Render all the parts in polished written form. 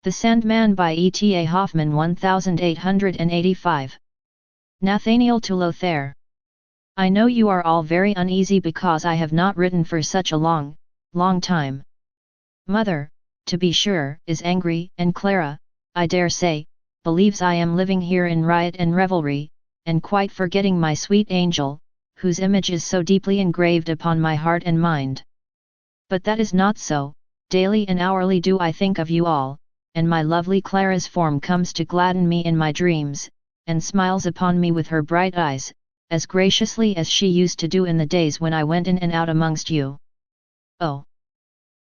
The Sandman by E.T.A. Hoffmann 1885. Nathanael to Lothair. I know you are all very uneasy because I have not written for such a long time. Mother, to be sure, is angry, and Clara, I dare say, believes I am living here in riot and revelry, and quite forgetting my sweet angel, whose image is so deeply engraved upon my heart and mind. But that is not so. Daily and hourly do I think of you all, and my lovely Clara's form comes to gladden me in my dreams, and smiles upon me with her bright eyes, as graciously as she used to do in the days when I went in and out amongst you. Oh!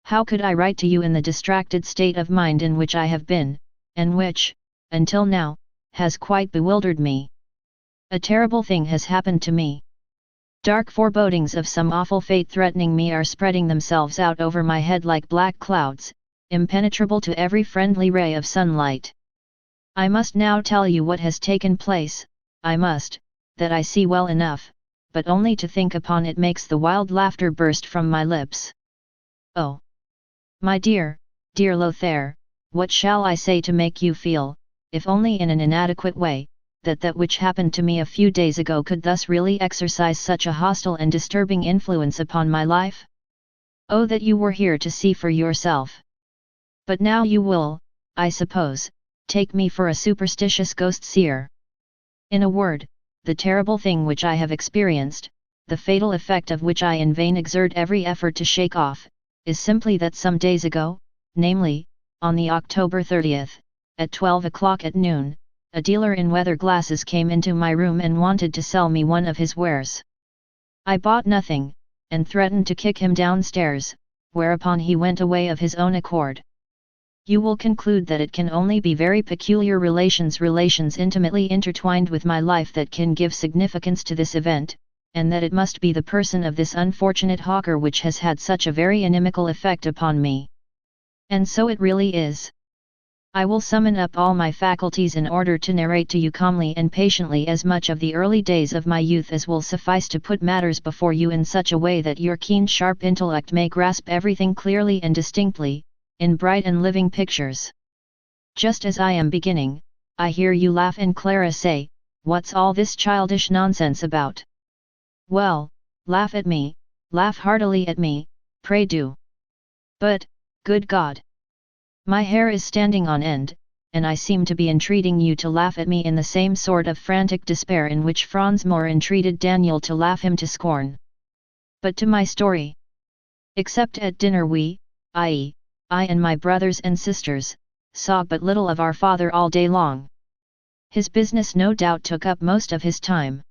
How could I write to you in the distracted state of mind in which I have been, and which, until now, has quite bewildered me? A terrible thing has happened to me. Dark forebodings of some awful fate threatening me are spreading themselves out over my head like black clouds, impenetrable to every friendly ray of sunlight. I must now tell you what has taken place. I must, that I see well enough, but only to think upon it makes the wild laughter burst from my lips. Oh! My dear Lothair, what shall I say to make you feel, if only in an inadequate way, that which happened to me a few days ago could thus really exercise such a hostile and disturbing influence upon my life? Oh, that you were here to see for yourself! But now you will, I suppose, take me for a superstitious ghost-seer. In a word, the terrible thing which I have experienced, the fatal effect of which I in vain exert every effort to shake off, is simply that some days ago, namely, on the October 30th, at 12 o'clock at noon, a dealer in weather glasses came into my room and wanted to sell me one of his wares. I bought nothing, and threatened to kick him downstairs, whereupon he went away of his own accord. You will conclude that it can only be very peculiar relations intimately intertwined with my life that can give significance to this event, and that it must be the person of this unfortunate hawker which has had such a very inimical effect upon me. And so it really is. I will summon up all my faculties in order to narrate to you calmly and patiently as much of the early days of my youth as will suffice to put matters before you in such a way that your keen sharp intellect may grasp everything clearly and distinctly, in bright and living pictures. Just as I am beginning, I hear you laugh and Clara say, "What's all this childish nonsense about?" Well, laugh at me, laugh heartily at me, pray do. But, good God! My hair is standing on end, and I seem to be entreating you to laugh at me in the same sort of frantic despair in which Franz Moore entreated Daniel to laugh him to scorn. But to my story. Except at dinner we, i.e., I and my brothers and sisters, saw but little of our father all day long. His business no doubt took up most of his time.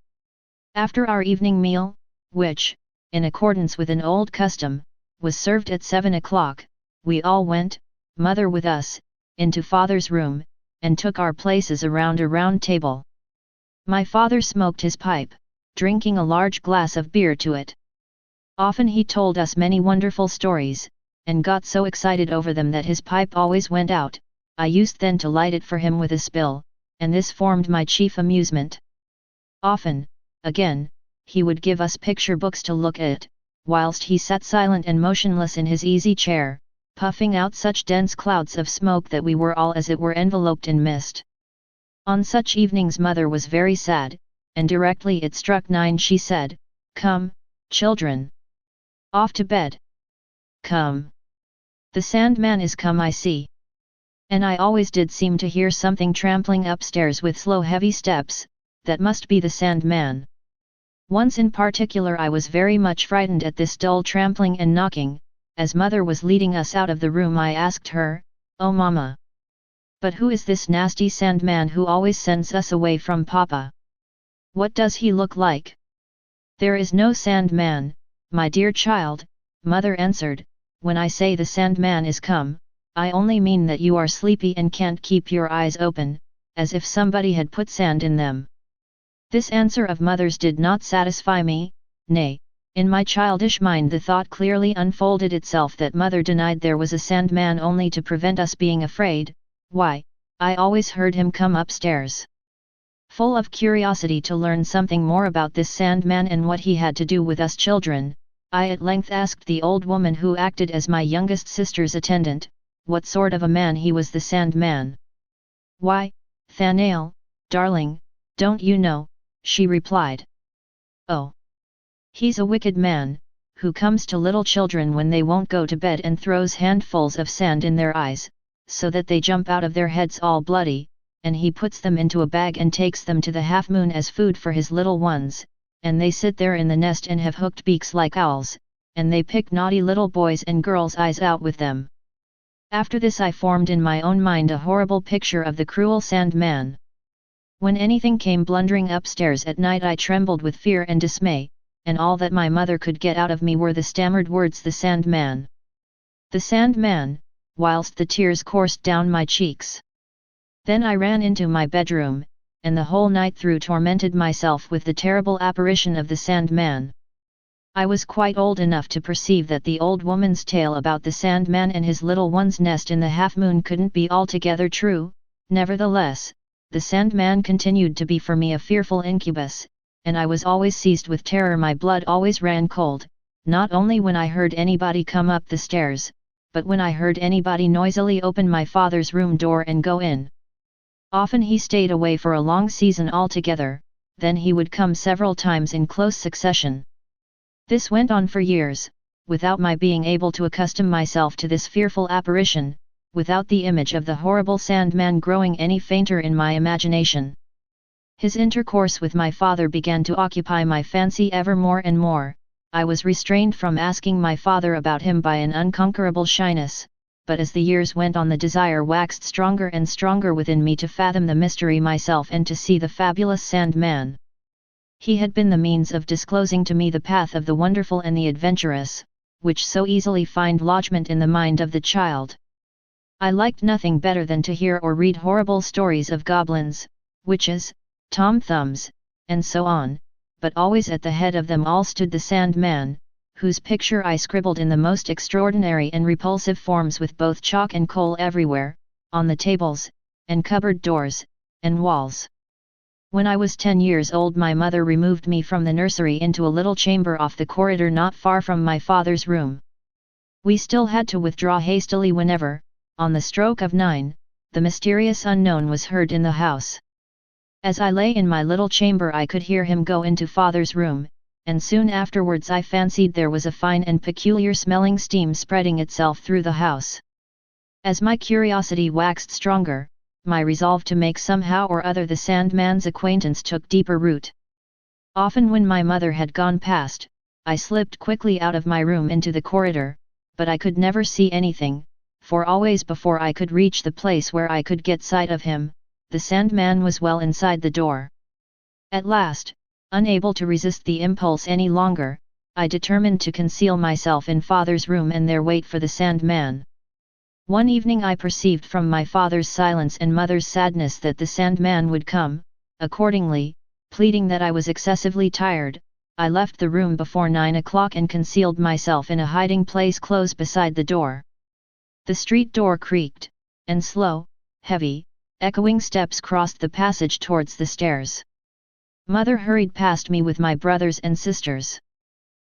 After our evening meal, which, in accordance with an old custom, was served at 7 o'clock, we all went, mother with us, into father's room, and took our places around a round table. My father smoked his pipe, drinking a large glass of beer to it. Often he told us many wonderful stories, and got so excited over them that his pipe always went out. I used then to light it for him with a spill, and this formed my chief amusement. Often, again, he would give us picture books to look at, whilst he sat silent and motionless in his easy chair, puffing out such dense clouds of smoke that we were all as it were enveloped in mist. On such evenings mother was very sad, and directly it struck 9 she said, "Come, children. Off to bed. Come. The Sandman is come, I see." And I always did seem to hear something trampling upstairs with slow heavy steps. That must be the Sandman. Once in particular I was very much frightened at this dull trampling and knocking. As mother was leading us out of the room I asked her, "Oh mamma! But who is this nasty Sandman who always sends us away from papa? What does he look like?" "There is no Sandman, my dear child," mother answered. "When I say the Sandman is come, I only mean that you are sleepy and can't keep your eyes open, as if somebody had put sand in them." This answer of mother's did not satisfy me, nay, in my childish mind the thought clearly unfolded itself that mother denied there was a Sandman only to prevent us being afraid. Why, I always heard him come upstairs. Full of curiosity to learn something more about this Sandman and what he had to do with us children, I at length asked the old woman who acted as my youngest sister's attendant, what sort of a man he was, the Sandman. "Why, Nathanael, darling, don't you know?" she replied. "Oh, he's a wicked man, who comes to little children when they won't go to bed and throws handfuls of sand in their eyes, so that they jump out of their heads all bloody, and he puts them into a bag and takes them to the Half Moon as food for his little ones, and they sit there in the nest and have hooked beaks like owls, and they pick naughty little boys' and girls' eyes out with them." After this I formed in my own mind a horrible picture of the cruel Sandman. When anything came blundering upstairs at night I trembled with fear and dismay, and all that my mother could get out of me were the stammered words, "The Sandman! The Sandman!" whilst the tears coursed down my cheeks. Then I ran into my bedroom, and the whole night through tormented myself with the terrible apparition of the Sandman. I was quite old enough to perceive that the old woman's tale about the Sandman and his little one's nest in the Half Moon couldn't be altogether true. Nevertheless, the Sandman continued to be for me a fearful incubus, and I was always seized with terror. My blood always ran cold, not only when I heard anybody come up the stairs, but when I heard anybody noisily open my father's room door and go in. Often he stayed away for a long season altogether, then he would come several times in close succession. This went on for years, without my being able to accustom myself to this fearful apparition, without the image of the horrible Sandman growing any fainter in my imagination. His intercourse with my father began to occupy my fancy ever more and more. I was restrained from asking my father about him by an unconquerable shyness, but as the years went on the desire waxed stronger and stronger within me to fathom the mystery myself and to see the fabulous Sandman. He had been the means of disclosing to me the path of the wonderful and the adventurous, which so easily find lodgment in the mind of the child. I liked nothing better than to hear or read horrible stories of goblins, witches, Tom Thumbs, and so on, but always at the head of them all stood the Sandman, whose picture I scribbled in the most extraordinary and repulsive forms with both chalk and coal everywhere, on the tables, and cupboard doors, and walls. When I was 10 years old my mother removed me from the nursery into a little chamber off the corridor not far from my father's room. We still had to withdraw hastily whenever, on the stroke of 9, the mysterious unknown was heard in the house. As I lay in my little chamber I could hear him go into father's room, and soon afterwards I fancied there was a fine and peculiar smelling steam spreading itself through the house. As my curiosity waxed stronger, my resolve to make somehow or other the Sandman's acquaintance took deeper root. Often when my mother had gone past, I slipped quickly out of my room into the corridor, but I could never see anything, for always before I could reach the place where I could get sight of him, the Sandman was well inside the door. At last, unable to resist the impulse any longer, I determined to conceal myself in father's room and there wait for the Sandman. One evening I perceived from my father's silence and mother's sadness that the Sandman would come. Accordingly, pleading that I was excessively tired, I left the room before 9 o'clock and concealed myself in a hiding place close beside the door. The street door creaked, and slow, heavy, echoing steps crossed the passage towards the stairs. Mother hurried past me with my brothers and sisters.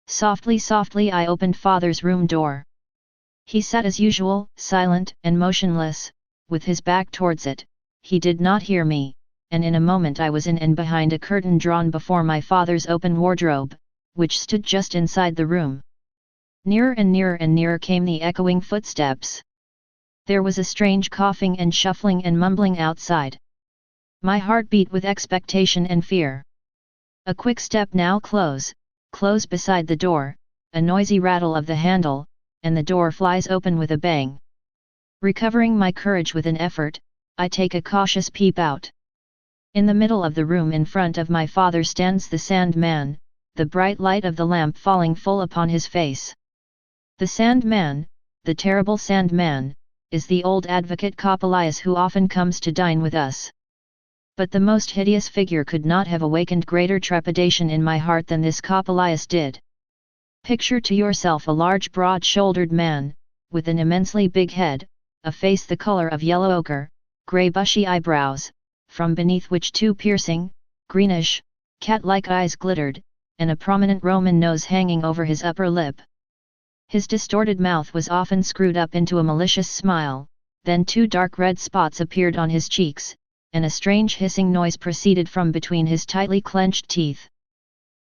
Softly, softly I opened father's room door. He sat as usual, silent and motionless, with his back towards it. He did not hear me, and in a moment I was in and behind a curtain drawn before my father's open wardrobe, which stood just inside the room. Nearer and nearer and nearer came the echoing footsteps. There was a strange coughing and shuffling and mumbling outside. My heart beat with expectation and fear. A quick step now close beside the door, a noisy rattle of the handle, and the door flies open with a bang. Recovering my courage with an effort, I take a cautious peep out. In the middle of the room in front of my father stands the Sandman, the bright light of the lamp falling full upon his face. The Sandman, the terrible Sandman, is the old advocate Coppelius who often comes to dine with us. But the most hideous figure could not have awakened greater trepidation in my heart than this Coppelius did. Picture to yourself a large broad-shouldered man, with an immensely big head, a face the color of yellow ochre, grey bushy eyebrows, from beneath which two piercing, greenish, cat-like eyes glittered, and a prominent Roman nose hanging over his upper lip. His distorted mouth was often screwed up into a malicious smile, then 2 dark red spots appeared on his cheeks, and a strange hissing noise proceeded from between his tightly clenched teeth.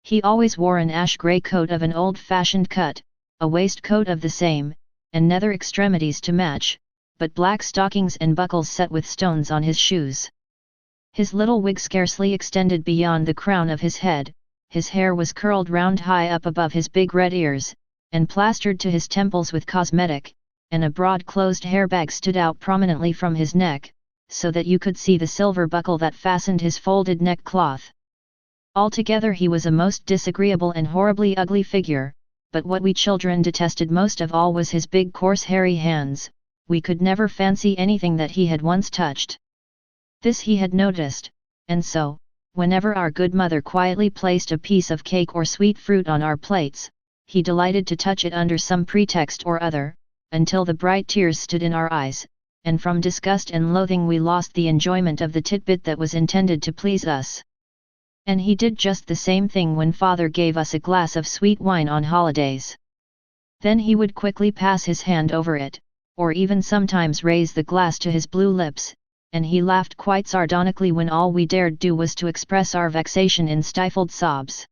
He always wore an ash-grey coat of an old-fashioned cut, a waistcoat of the same, and nether extremities to match, but black stockings and buckles set with stones on his shoes. His little wig scarcely extended beyond the crown of his head, his hair was curled round high up above his big red ears, and plastered to his temples with cosmetic, and a broad closed hairbag stood out prominently from his neck, so that you could see the silver buckle that fastened his folded neckcloth. Altogether he was a most disagreeable and horribly ugly figure, but what we children detested most of all was his big coarse hairy hands. We could never fancy anything that he had once touched. This he had noticed, and so, whenever our good mother quietly placed a piece of cake or sweet fruit on our plates, he delighted to touch it under some pretext or other, until the bright tears stood in our eyes, and from disgust and loathing we lost the enjoyment of the titbit that was intended to please us. And he did just the same thing when father gave us a glass of sweet wine on holidays. Then he would quickly pass his hand over it, or even sometimes raise the glass to his blue lips, and he laughed quite sardonically when all we dared do was to express our vexation in stifled sobs.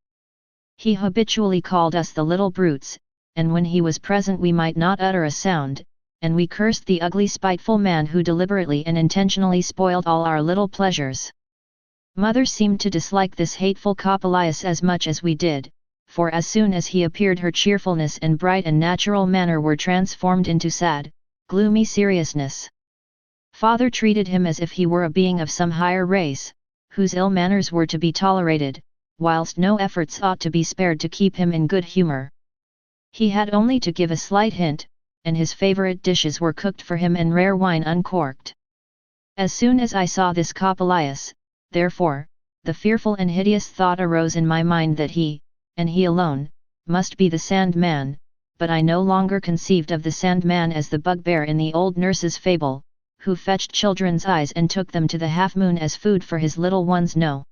He habitually called us the little brutes, and when he was present we might not utter a sound, and we cursed the ugly spiteful man who deliberately and intentionally spoiled all our little pleasures. Mother seemed to dislike this hateful Coppelius as much as we did, for as soon as he appeared her cheerfulness and bright and natural manner were transformed into sad, gloomy seriousness. Father treated him as if he were a being of some higher race, whose ill manners were to be tolerated, whilst no efforts ought to be spared to keep him in good humour. He had only to give a slight hint, and his favourite dishes were cooked for him and rare wine uncorked. As soon as I saw this Coppelius, therefore, the fearful and hideous thought arose in my mind that he, and he alone, must be the Sandman, but I no longer conceived of the Sandman as the bugbear in the old nurse's fable, who fetched children's eyes and took them to the half-moon as food for his little ones, no.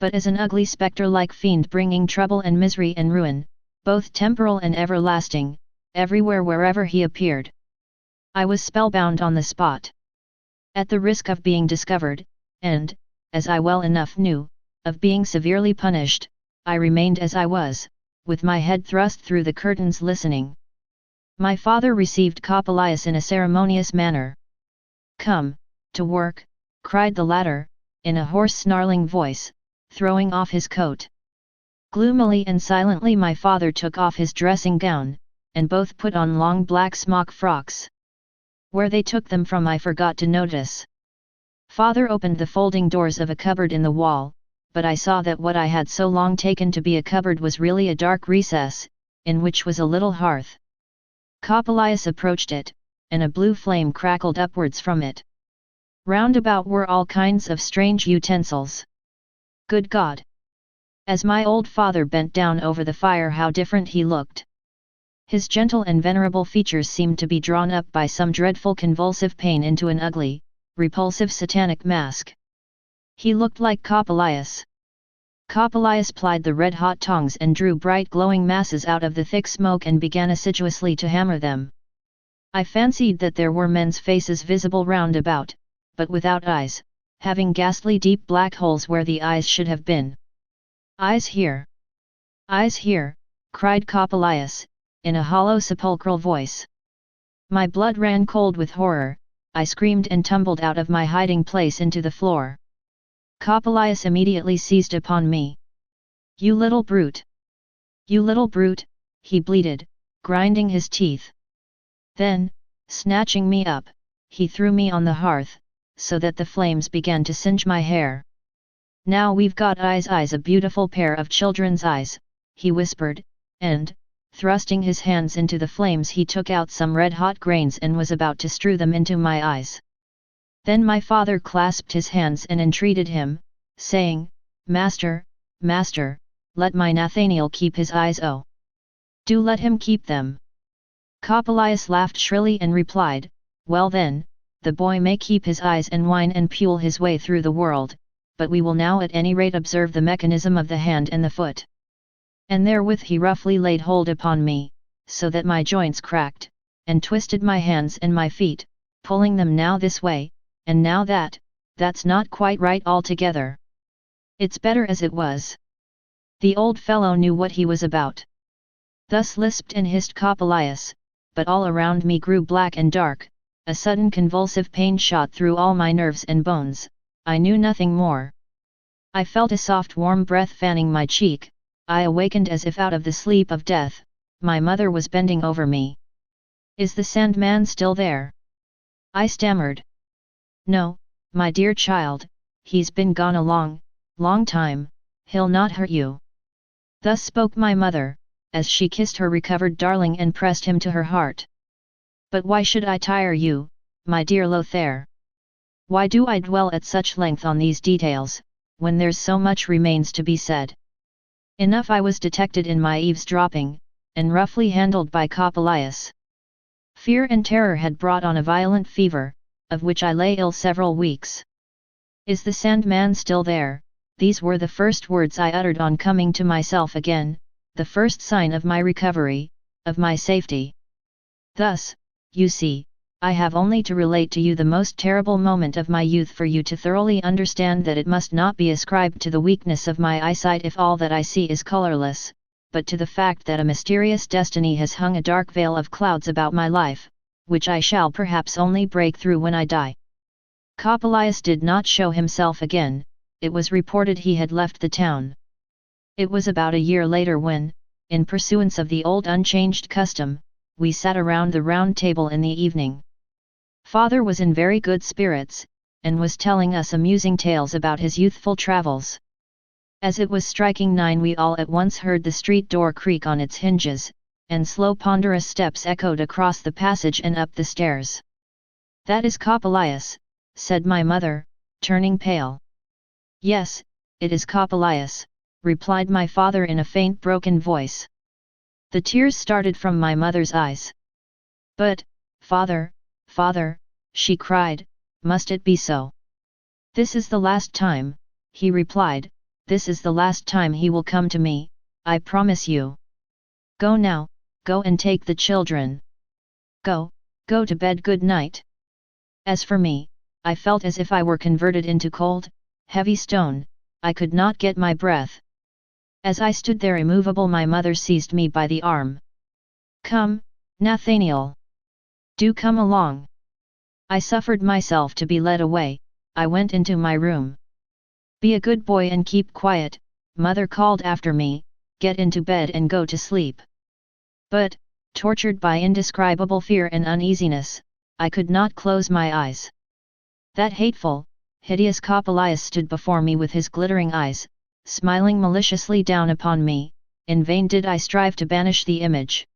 But as an ugly spectre-like fiend bringing trouble and misery and ruin, both temporal and everlasting, everywhere wherever he appeared. I was spellbound on the spot. At the risk of being discovered, and, as I well enough knew, of being severely punished, I remained as I was, with my head thrust through the curtains listening. My father received Coppelius in a ceremonious manner. "Come, to work," cried the latter, in a hoarse snarling voice, throwing off his coat. Gloomily and silently my father took off his dressing gown, and both put on long black smock frocks. Where they took them from I forgot to notice. Father opened the folding doors of a cupboard in the wall, but I saw that what I had so long taken to be a cupboard was really a dark recess, in which was a little hearth. Coppelius approached it, and a blue flame crackled upwards from it. Round about were all kinds of strange utensils. Good God! As my old father bent down over the fire, how different he looked! His gentle and venerable features seemed to be drawn up by some dreadful convulsive pain into an ugly, repulsive satanic mask. He looked like Coppelius. Coppelius plied the red-hot tongs and drew bright glowing masses out of the thick smoke and began assiduously to hammer them. I fancied that there were men's faces visible round about, but without eyes, having ghastly deep black holes where the eyes should have been. "Eyes here! Eyes here!" cried Coppelius, in a hollow sepulchral voice. My blood ran cold with horror, I screamed and tumbled out of my hiding place into the floor. Coppelius immediately seized upon me. "You little brute! You little brute!" he bleated, grinding his teeth. Then, snatching me up, he threw me on the hearth, so that the flames began to singe my hair. "Now we've got eyes, a beautiful pair of children's eyes," he whispered, and, thrusting his hands into the flames, he took out some red-hot grains and was about to strew them into my eyes. Then my father clasped his hands and entreated him, saying, "Master, master, let my Nathanael keep his eyes, oh! Do let him keep them!" Coppelius laughed shrilly and replied, "Well then, the boy may keep his eyes and whine and pule his way through the world, but we will now at any rate observe the mechanism of the hand and the foot." And therewith he roughly laid hold upon me. so that my joints cracked, and twisted my hands and my feet, pulling them now this way, and now that. That's not quite right altogether. It's better as it was. The old fellow knew what he was about. Thus lisped and hissed Coppelius, but all around me grew black and dark, a sudden convulsive pain shot through all my nerves and bones, I knew nothing more. I felt a soft warm breath fanning my cheek, I awakened as if out of the sleep of death, my mother was bending over me. "Is the Sandman still there?" I stammered. "No, my dear child, he's been gone a long time, he'll not hurt you." Thus spoke my mother, as she kissed her recovered darling and pressed him to her heart. "But why should I tire you, my dear Lothair? Why do I dwell at such length on these details, when there's so much remains to be said? Enough I was detected in my eavesdropping, and roughly handled by Coppelius. Fear and terror had brought on a violent fever, of which I lay ill several weeks. "Is the Sandman still there?" These were the first words I uttered on coming to myself again, the first sign of my recovery, of my safety. Thus, you see, I have only to relate to you the most terrible moment of my youth for you to thoroughly understand that it must not be ascribed to the weakness of my eyesight if all that I see is colorless, but to the fact that a mysterious destiny has hung a dark veil of clouds about my life, which I shall perhaps only break through when I die. Coppelius did not show himself again, it was reported he had left the town. It was about a year later when, in pursuance of the old unchanged custom, we sat around the round table in the evening. Father was in very good spirits, and was telling us amusing tales about his youthful travels. As it was striking 9 we all at once heard the street door creak on its hinges, and slow ponderous steps echoed across the passage and up the stairs. "That is Coppelius," said my mother, turning pale. "Yes, it is Coppelius," replied my father in a faint broken voice. The tears started from my mother's eyes. "But, father, she cried, "must it be so?" "This is the last time," he replied, "this is the last time he will come to me, I promise you. Go now, go and take the children. Go to bed, good night." As for me, I felt as if I were converted into cold, heavy stone, I could not get my breath. As I stood there immovable, my mother seized me by the arm. "Come, Nathanael. Do come along." I suffered myself to be led away, I went into my room. "Be a good boy and keep quiet," mother called after me, "get into bed and go to sleep." But, tortured by indescribable fear and uneasiness, I could not close my eyes. That hateful, hideous Coppelius stood before me with his glittering eyes, smiling maliciously down upon me. In vain did I strive to banish the image.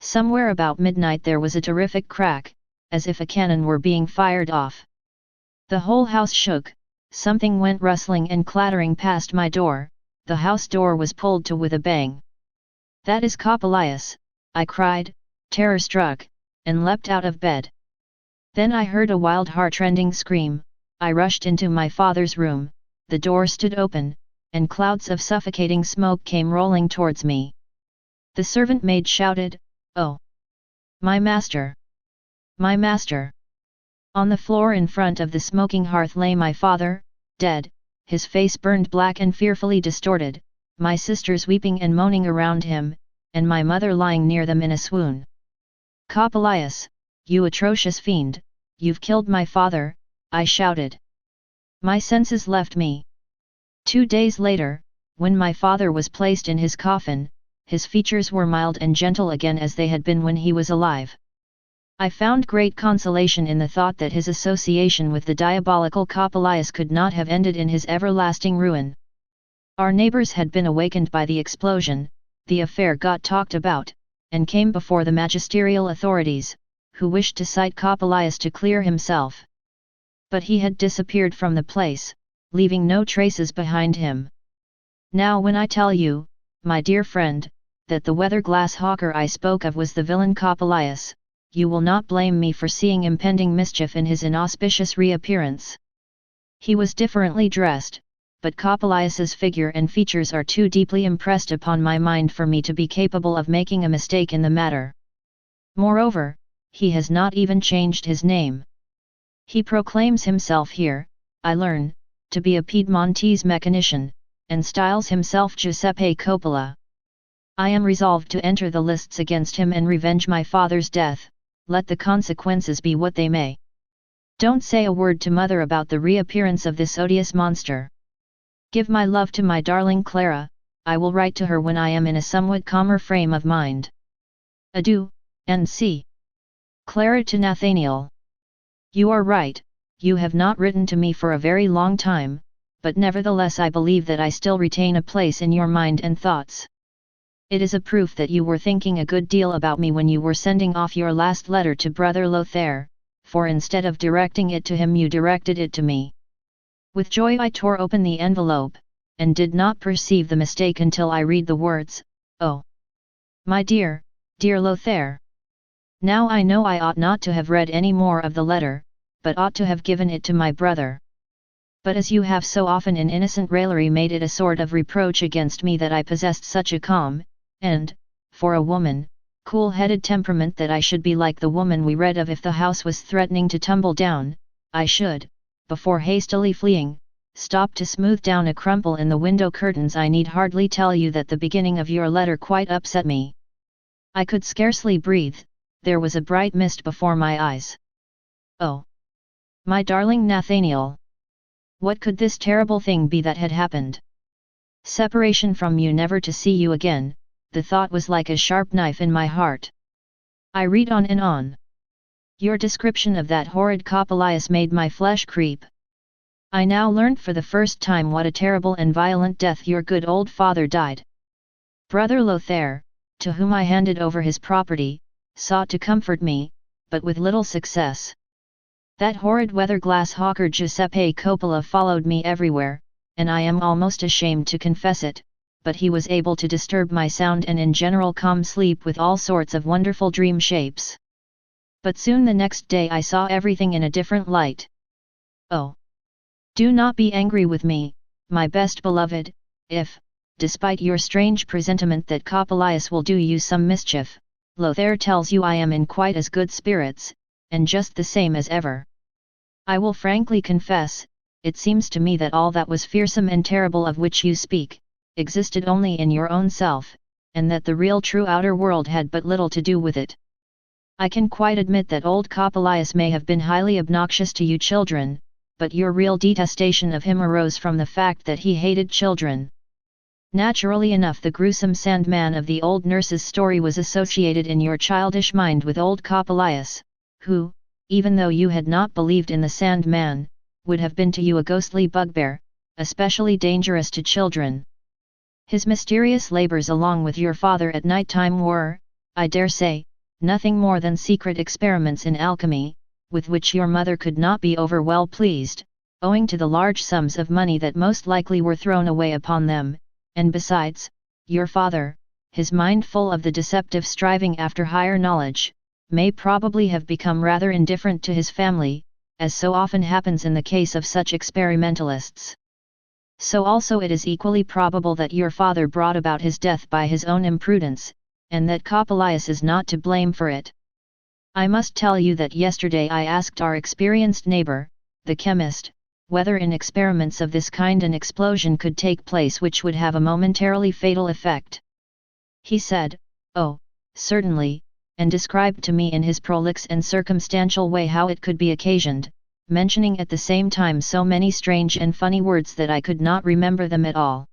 Somewhere about midnight there was a terrific crack, as if a cannon were being fired off. The whole house shook, something went rustling and clattering past my door, the house door was pulled to with a bang. "That is Coppelius," I cried, terror-struck, and leapt out of bed. Then I heard a wild heart-rending scream, I rushed into my father's room, the door stood open, and clouds of suffocating smoke came rolling towards me. The servant maid shouted, "Oh! My master! My master!" On the floor in front of the smoking hearth lay my father, dead, his face burned black and fearfully distorted, my sisters weeping and moaning around him, and my mother lying near them in a swoon. "Coppelius, you atrocious fiend, you've killed my father," I shouted. My senses left me. 2 days later, when my father was placed in his coffin, his features were mild and gentle again as they had been when he was alive. I found great consolation in the thought that his association with the diabolical Coppelius could not have ended in his everlasting ruin. Our neighbors had been awakened by the explosion, the affair got talked about, and came before the magisterial authorities, who wished to cite Coppelius to clear himself. But he had disappeared from the place, leaving no traces behind him. Now when I tell you, my dear friend, that the weather-glass hawker I spoke of was the villain Coppelius, you will not blame me for seeing impending mischief in his inauspicious reappearance. He was differently dressed, but Coppelius's figure and features are too deeply impressed upon my mind for me to be capable of making a mistake in the matter. Moreover, he has not even changed his name. He proclaims himself here, I learn, to be a Piedmontese mechanician, and styles himself Giuseppe Coppola. I am resolved to enter the lists against him and revenge my father's death, let the consequences be what they may. Don't say a word to mother about the reappearance of this odious monster. Give my love to my darling Clara, I will write to her when I am in a somewhat calmer frame of mind. Adieu, N.C. Clara to Nathanael. You are right, you have not written to me for a very long time, but nevertheless I believe that I still retain a place in your mind and thoughts. It is a proof that you were thinking a good deal about me when you were sending off your last letter to Brother Lothair, for instead of directing it to him you directed it to me. With joy I tore open the envelope, and did not perceive the mistake until I read the words, "Oh, my dear, dear Lothair." Now I know I ought not to have read any more of the letter, but ought to have given it to my brother. But as you have so often in innocent raillery made it a sort of reproach against me that I possessed such a calm, and, for a woman, cool-headed temperament that I should be like the woman we read of if the house was threatening to tumble down, I should, before hastily fleeing, stop to smooth down a crumple in the window curtains. I need hardly tell you that the beginning of your letter quite upset me. I could scarcely breathe, there was a bright mist before my eyes. Oh, my darling Nathanael! What could this terrible thing be that had happened? Separation from you, never to see you again, the thought was like a sharp knife in my heart. I read on and on. Your description of that horrid Coppelius made my flesh creep. I now learnt for the first time what a terrible and violent death your good old father died. Brother Lothair, to whom I handed over his property, sought to comfort me, but with little success. That horrid weather-glass hawker Giuseppe Coppola followed me everywhere, and I am almost ashamed to confess it, but he was able to disturb my sound and in general calm sleep with all sorts of wonderful dream shapes. But soon the next day I saw everything in a different light. Oh! Do not be angry with me, my best beloved, if, despite your strange presentiment that Coppelius will do you some mischief, Lothair tells you I am in quite as good spirits, and just the same as ever. I will frankly confess, it seems to me that all that was fearsome and terrible of which you speak, existed only in your own self, and that the real true outer world had but little to do with it. I can quite admit that old Coppelius may have been highly obnoxious to you children, but your real detestation of him arose from the fact that he hated children. Naturally enough, the gruesome Sandman of the old nurse's story was associated in your childish mind with old Coppelius, who, even though you had not believed in the Sandman, would have been to you a ghostly bugbear, especially dangerous to children. His mysterious labours along with your father at night time were, I dare say, nothing more than secret experiments in alchemy, with which your mother could not be over well pleased, owing to the large sums of money that most likely were thrown away upon them, and besides, your father, his mind full of the deceptive striving after higher knowledge, may probably have become rather indifferent to his family, as so often happens in the case of such experimentalists. So also it is equally probable that your father brought about his death by his own imprudence, and that Coppelius is not to blame for it. I must tell you that yesterday I asked our experienced neighbor, the chemist, whether in experiments of this kind an explosion could take place which would have a momentarily fatal effect. He said, "Oh, certainly," and described to me in his prolix and circumstantial way how it could be occasioned, mentioning at the same time so many strange and funny words that I could not remember them at all.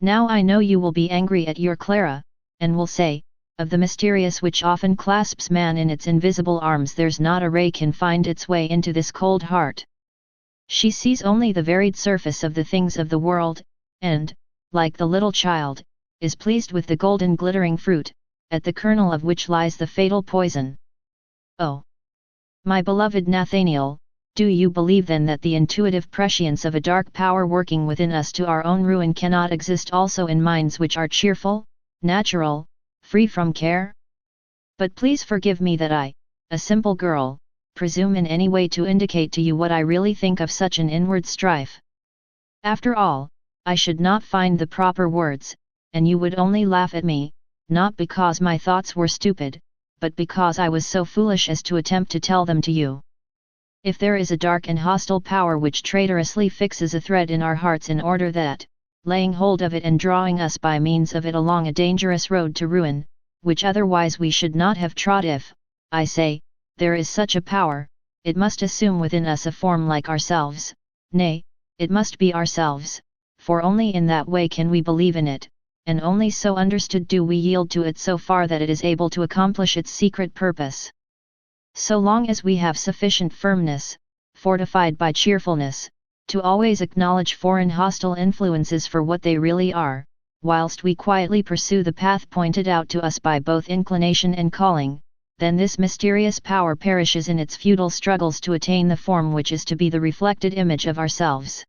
Now I know you will be angry at your Clara, and will say, of the mysterious which often clasps man in its invisible arms there's not a ray can find its way into this cold heart. She sees only the varied surface of the things of the world, and, like the little child, is pleased with the golden glittering fruit, at the kernel of which lies the fatal poison. Oh! My beloved Nathanael, do you believe then that the intuitive prescience of a dark power working within us to our own ruin cannot exist also in minds which are cheerful, natural, free from care? But please forgive me that I, a simple girl, presume in any way to indicate to you what I really think of such an inward strife. After all, I should not find the proper words, and you would only laugh at me, not because my thoughts were stupid, but because I was so foolish as to attempt to tell them to you. If there is a dark and hostile power which traitorously fixes a thread in our hearts in order that, laying hold of it and drawing us by means of it along a dangerous road to ruin, which otherwise we should not have trod, if, I say, there is such a power, it must assume within us a form like ourselves, nay, it must be ourselves, for only in that way can we believe in it, and only so understood do we yield to it so far that it is able to accomplish its secret purpose. So long as we have sufficient firmness, fortified by cheerfulness, to always acknowledge foreign hostile influences for what they really are, whilst we quietly pursue the path pointed out to us by both inclination and calling, then this mysterious power perishes in its futile struggles to attain the form which is to be the reflected image of ourselves.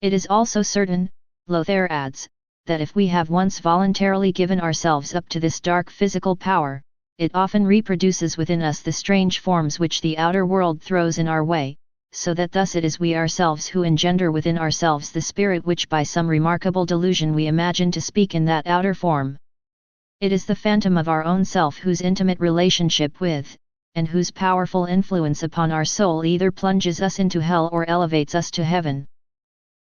It is also certain, Lothair adds, that if we have once voluntarily given ourselves up to this dark physical power, it often reproduces within us the strange forms which the outer world throws in our way, so that thus it is we ourselves who engender within ourselves the spirit which by some remarkable delusion we imagine to speak in that outer form. It is the phantom of our own self whose intimate relationship with, and whose powerful influence upon our soul either plunges us into hell or elevates us to heaven.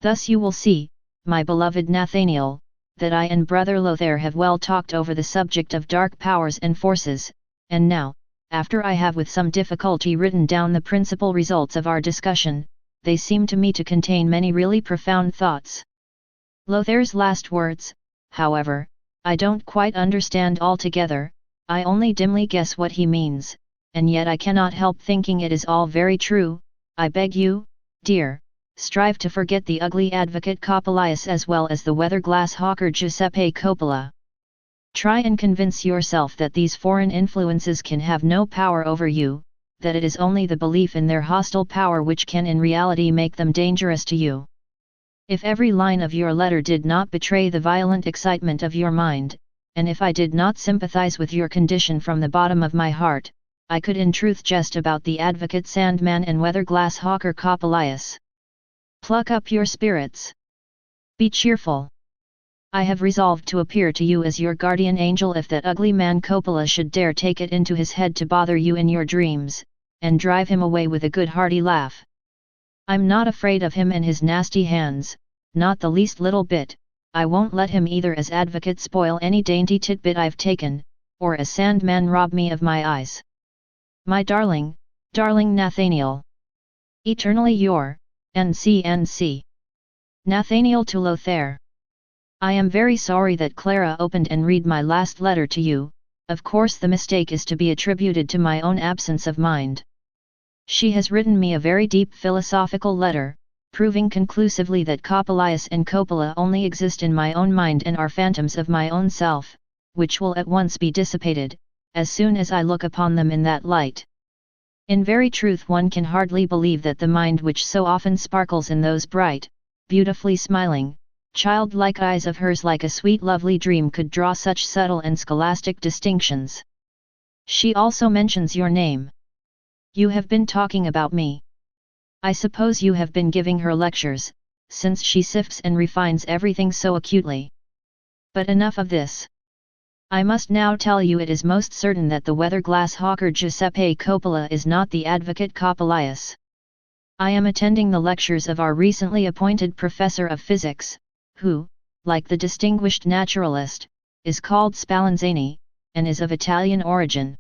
Thus you will see, my beloved Nathanael, that I and Brother Lothair have well talked over the subject of dark powers and forces, and now, after I have with some difficulty written down the principal results of our discussion, they seem to me to contain many really profound thoughts. Lothair's last words, however, I don't quite understand altogether, I only dimly guess what he means, and yet I cannot help thinking it is all very true. I beg you, dear, strive to forget the ugly advocate Coppelius as well as the weather-glass hawker Giuseppe Coppola. Try and convince yourself that these foreign influences can have no power over you, that it is only the belief in their hostile power which can in reality make them dangerous to you. If every line of your letter did not betray the violent excitement of your mind, and if I did not sympathize with your condition from the bottom of my heart, I could in truth jest about the advocate Sandman and weather-glass hawker Coppelius. Pluck up your spirits. Be cheerful. I have resolved to appear to you as your guardian angel if that ugly man Coppola should dare take it into his head to bother you in your dreams, and drive him away with a good hearty laugh. I'm not afraid of him and his nasty hands, not the least little bit. I won't let him either as advocate spoil any dainty titbit I've taken, or as Sandman rob me of my eyes. My darling, darling Nathanael. Eternally your, NCNC. Nathanael to Lothair. I am very sorry that Clara opened and read my last letter to you. Of course the mistake is to be attributed to my own absence of mind. She has written me a very deep philosophical letter, proving conclusively that Coppelius and Coppola only exist in my own mind and are phantoms of my own self, which will at once be dissipated, as soon as I look upon them in that light. In very truth one can hardly believe that the mind which so often sparkles in those bright, beautifully smiling, childlike eyes of hers like a sweet lovely dream could draw such subtle and scholastic distinctions. She also mentions your name. You have been talking about me. I suppose you have been giving her lectures, since she sifts and refines everything so acutely. But enough of this. I must now tell you it is most certain that the weather-glass hawker Giuseppe Coppola is not the advocate Coppelius. I am attending the lectures of our recently appointed professor of physics, who, like the distinguished naturalist, is called Spallanzani, and is of Italian origin.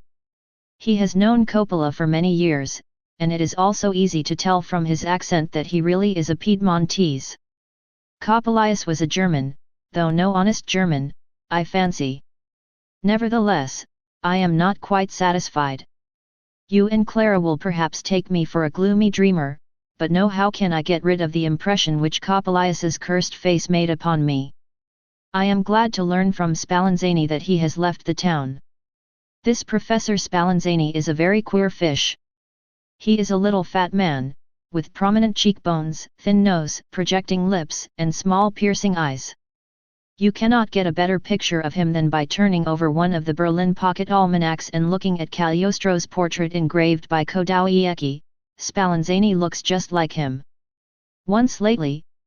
He has known Coppola for many years, and it is also easy to tell from his accent that he really is a Piedmontese. Coppelius was a German, though no honest German, I fancy. Nevertheless, I am not quite satisfied. You and Clara will perhaps take me for a gloomy dreamer, but no, how can I get rid of the impression which Coppelius's cursed face made upon me? I am glad to learn from Spallanzani that he has left the town. This Professor Spallanzani is a very queer fish. He is a little fat man, with prominent cheekbones, thin nose, projecting lips, and small piercing eyes. You cannot get a better picture of him than by turning over one of the Berlin pocket almanacs and looking at Cagliostro's portrait engraved by Kodawiecki. Spallanzani looks just like him. Once lately,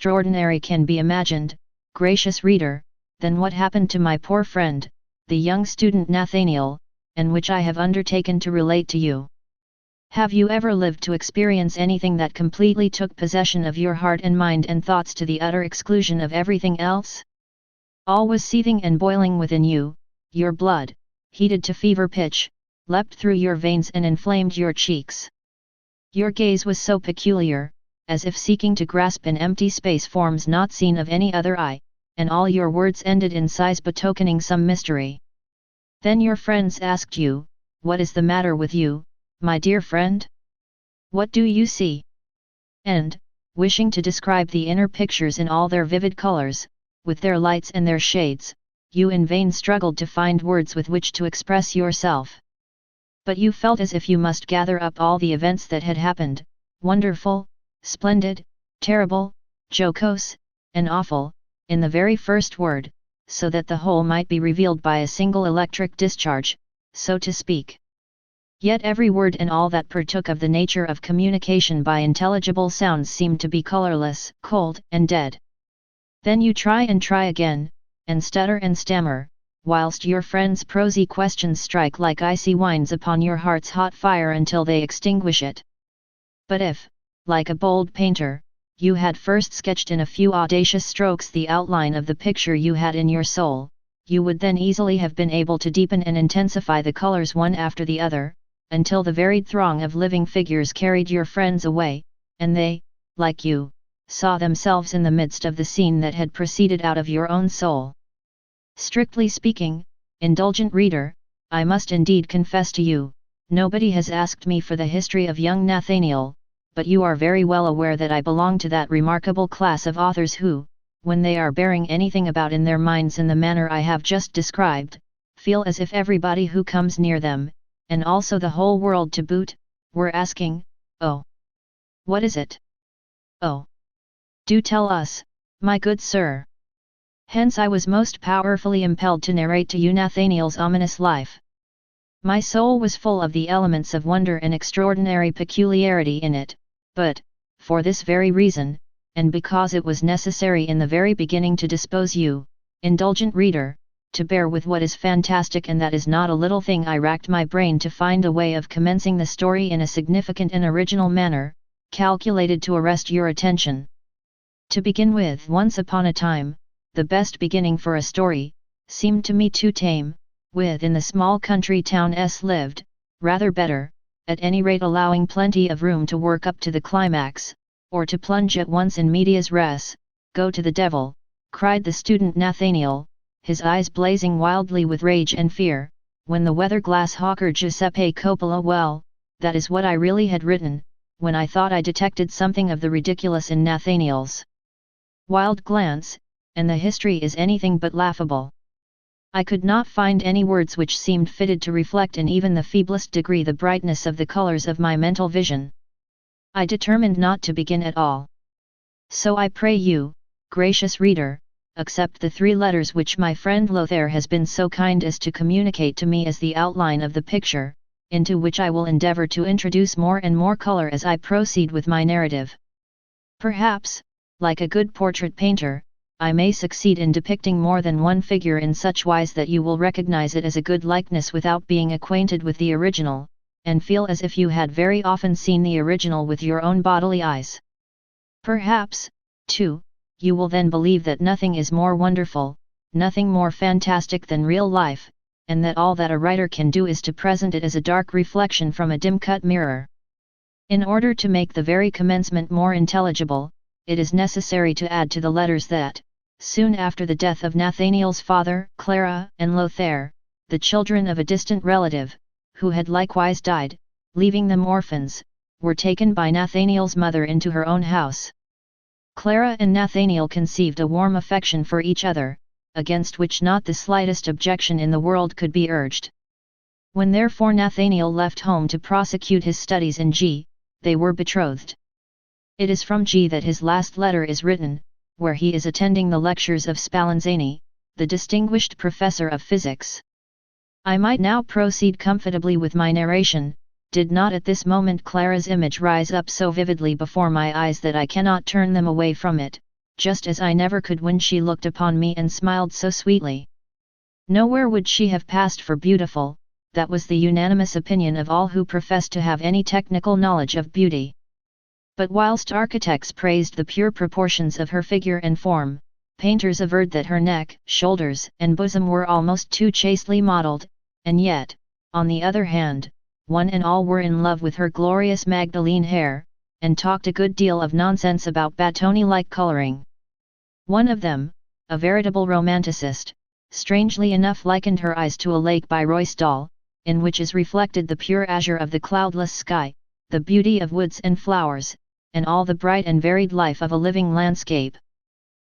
extraordinary can be imagined, gracious reader, than what happened to my poor friend, the young student Nathanael, and which I have undertaken to relate to you. Have you ever lived to experience anything that completely took possession of your heart and mind and thoughts to the utter exclusion of everything else? All was seething and boiling within you, your blood, heated to fever pitch, leapt through your veins and inflamed your cheeks. Your gaze was so peculiar, as if seeking to grasp in empty space forms not seen of any other eye, and all your words ended in sighs betokening some mystery. Then your friends asked you, "What is the matter with you, my dear friend? What do you see?" And, wishing to describe the inner pictures in all their vivid colors, with their lights and their shades, you in vain struggled to find words with which to express yourself. But you felt as if you must gather up all the events that had happened, wonderful, splendid, terrible, jocose, and awful, in the very first word, so that the whole might be revealed by a single electric discharge, so to speak. Yet every word and all that partook of the nature of communication by intelligible sounds seemed to be colorless, cold, and dead. Then you try and try again, and stutter and stammer, whilst your friends' prosy questions strike like icy wines upon your heart's hot fire until they extinguish it. But if, like a bold painter, you had first sketched in a few audacious strokes the outline of the picture you had in your soul, you would then easily have been able to deepen and intensify the colors one after the other, until the varied throng of living figures carried your friends away, and they, like you, saw themselves in the midst of the scene that had proceeded out of your own soul. Strictly speaking, indulgent reader, I must indeed confess to you, nobody has asked me for the history of young Nathanael, but you are very well aware that I belong to that remarkable class of authors who, when they are bearing anything about in their minds in the manner I have just described, feel as if everybody who comes near them, and also the whole world to boot, were asking, "Oh, what is it? Oh, do tell us, my good sir." Hence I was most powerfully impelled to narrate to you Nathanael's ominous life. My soul was full of the elements of wonder and extraordinary peculiarity in it, but, for this very reason, and because it was necessary in the very beginning to dispose you, indulgent reader, to bear with what is fantastic, and that is not a little thing, I racked my brain to find a way of commencing the story in a significant and original manner, calculated to arrest your attention. To begin with, once upon a time, the best beginning for a story, seemed to me too tame. Within the small country town lived, rather better, at any rate allowing plenty of room to work up to the climax, or to plunge at once in medias res. "Go to the devil," cried the student Nathanael, his eyes blazing wildly with rage and fear, when the weather-glass hawker Giuseppe Coppola, "Well, that is what I really had written, when I thought I detected something of the ridiculous in Nathanael's wild glance, and the history is anything but laughable. I could not find any words which seemed fitted to reflect in even the feeblest degree the brightness of the colors of my mental vision. I determined not to begin at all. So I pray you, gracious reader, accept the 3 letters which my friend Lothair has been so kind as to communicate to me as the outline of the picture, into which I will endeavor to introduce more and more color as I proceed with my narrative. Perhaps, like a good portrait painter, I may succeed in depicting more than one figure in such wise that you will recognize it as a good likeness without being acquainted with the original, and feel as if you had very often seen the original with your own bodily eyes. Perhaps, too, you will then believe that nothing is more wonderful, nothing more fantastic than real life, and that all that a writer can do is to present it as a dark reflection from a dim-cut mirror. In order to make the very commencement more intelligible, it is necessary to add to the letters that, soon after the death of Nathanael's father, Clara and Lothair, the children of a distant relative, who had likewise died, leaving them orphans, were taken by Nathanael's mother into her own house. Clara and Nathanael conceived a warm affection for each other, against which not the slightest objection in the world could be urged. When therefore Nathanael left home to prosecute his studies in G, they were betrothed. It is from G that his last letter is written, where he is attending the lectures of Spallanzani, the distinguished professor of physics. I might now proceed comfortably with my narration, did not at this moment Clara's image rise up so vividly before my eyes that I cannot turn them away from it, just as I never could when she looked upon me and smiled so sweetly. Nowhere would she have passed for beautiful, that was the unanimous opinion of all who professed to have any technical knowledge of beauty. But whilst architects praised the pure proportions of her figure and form, painters averred that her neck, shoulders, and bosom were almost too chastely modelled, and yet, on the other hand, one and all were in love with her glorious Magdalene hair, and talked a good deal of nonsense about Battoni-like colouring. One of them, a veritable romanticist, strangely enough likened her eyes to a lake by Ruysdael, in which is reflected the pure azure of the cloudless sky, the beauty of woods and flowers, and all the bright and varied life of a living landscape.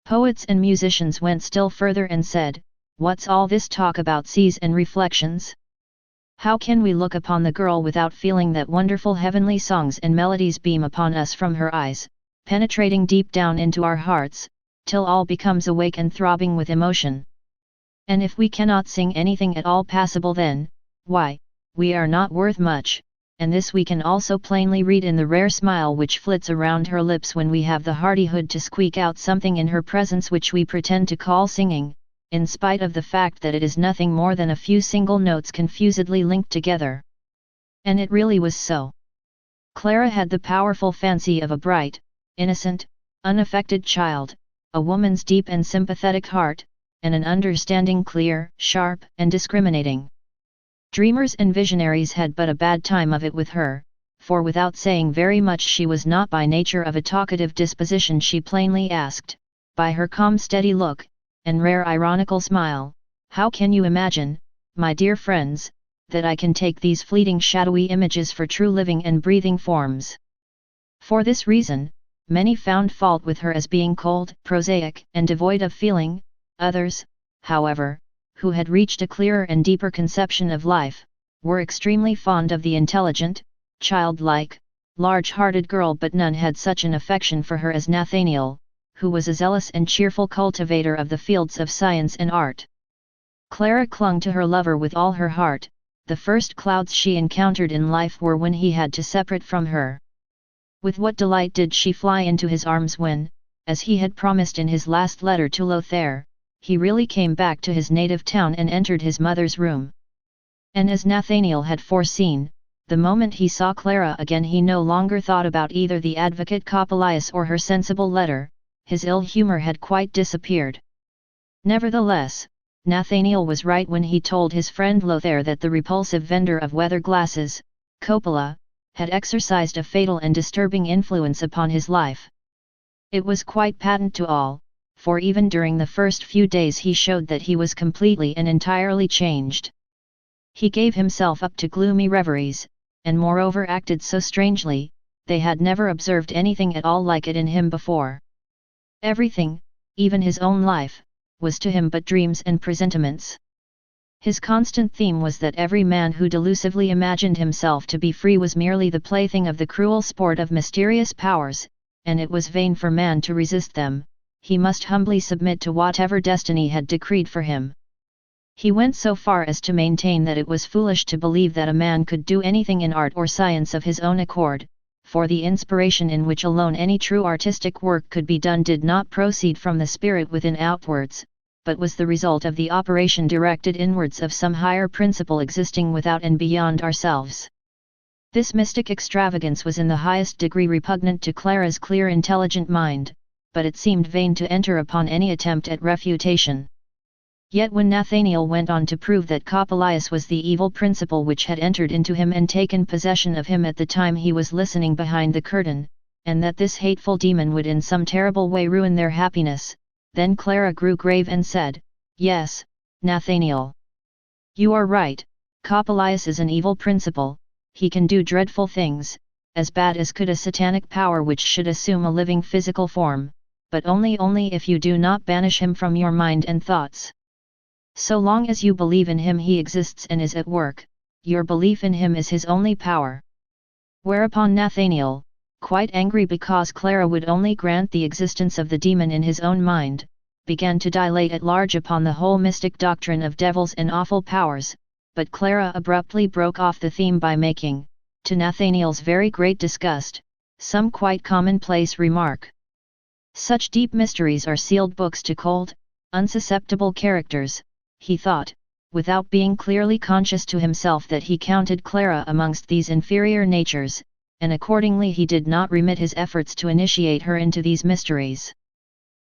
Poets and musicians went still further and said, "What's all this talk about seas and reflections? How can we look upon the girl without feeling that wonderful heavenly songs and melodies beam upon us from her eyes, penetrating deep down into our hearts, till all becomes awake and throbbing with emotion? And if we cannot sing anything at all passable then, why, we are not worth much, and this we can also plainly read in the rare smile which flits around her lips when we have the hardihood to squeak out something in her presence which we pretend to call singing, in spite of the fact that it is nothing more than a few single notes confusedly linked together." And it really was so. Clara had the powerful fancy of a bright, innocent, unaffected child, a woman's deep and sympathetic heart, and an understanding clear, sharp, and discriminating. Dreamers and visionaries had but a bad time of it with her, for without saying very much she was not by nature of a talkative disposition. She plainly asked, by her calm steady look, and rare ironical smile, "How can you imagine, my dear friends, that I can take these fleeting shadowy images for true living and breathing forms?" For this reason, many found fault with her as being cold, prosaic, and devoid of feeling. Others, however, who had reached a clearer and deeper conception of life, were extremely fond of the intelligent, childlike, large-hearted girl, but none had such an affection for her as Nathanael, who was a zealous and cheerful cultivator of the fields of science and art. Clara clung to her lover with all her heart. The first clouds she encountered in life were when he had to separate from her. With what delight did she fly into his arms when, as he had promised in his last letter to Lothair, he really came back to his native town and entered his mother's room. And as Nathanael had foreseen, the moment he saw Clara again he no longer thought about either the advocate Coppelius or her sensible letter. His ill humour had quite disappeared. Nevertheless, Nathanael was right when he told his friend Lothair that the repulsive vendor of weather glasses, Coppola, had exercised a fatal and disturbing influence upon his life. It was quite patent to all, for even during the first few days he showed that he was completely and entirely changed. He gave himself up to gloomy reveries, and moreover acted so strangely, they had never observed anything at all like it in him before. Everything, even his own life, was to him but dreams and presentiments. His constant theme was that every man who delusively imagined himself to be free was merely the plaything of the cruel sport of mysterious powers, and it was vain for man to resist them, he must humbly submit to whatever destiny had decreed for him. He went so far as to maintain that it was foolish to believe that a man could do anything in art or science of his own accord, for the inspiration in which alone any true artistic work could be done did not proceed from the spirit within outwards, but was the result of the operation directed inwards of some higher principle existing without and beyond ourselves. This mystic extravagance was in the highest degree repugnant to Clara's clear intelligent mind, but it seemed vain to enter upon any attempt at refutation. Yet when Nathanael went on to prove that Coppelius was the evil principle which had entered into him and taken possession of him at the time he was listening behind the curtain, and that this hateful demon would in some terrible way ruin their happiness, then Clara grew grave and said, "Yes, Nathanael. You are right, Coppelius is an evil principle, he can do dreadful things, as bad as could a satanic power which should assume a living physical form, but only if you do not banish him from your mind and thoughts. So long as you believe in him he exists and is at work, your belief in him is his only power." Whereupon Nathanael, quite angry because Clara would only grant the existence of the demon in his own mind, began to dilate at large upon the whole mystic doctrine of devils and awful powers, but Clara abruptly broke off the theme by making, to Nathanael's very great disgust, some quite commonplace remark. Such deep mysteries are sealed books to cold, unsusceptible characters, he thought, without being clearly conscious to himself that he counted Clara amongst these inferior natures, and accordingly he did not remit his efforts to initiate her into these mysteries.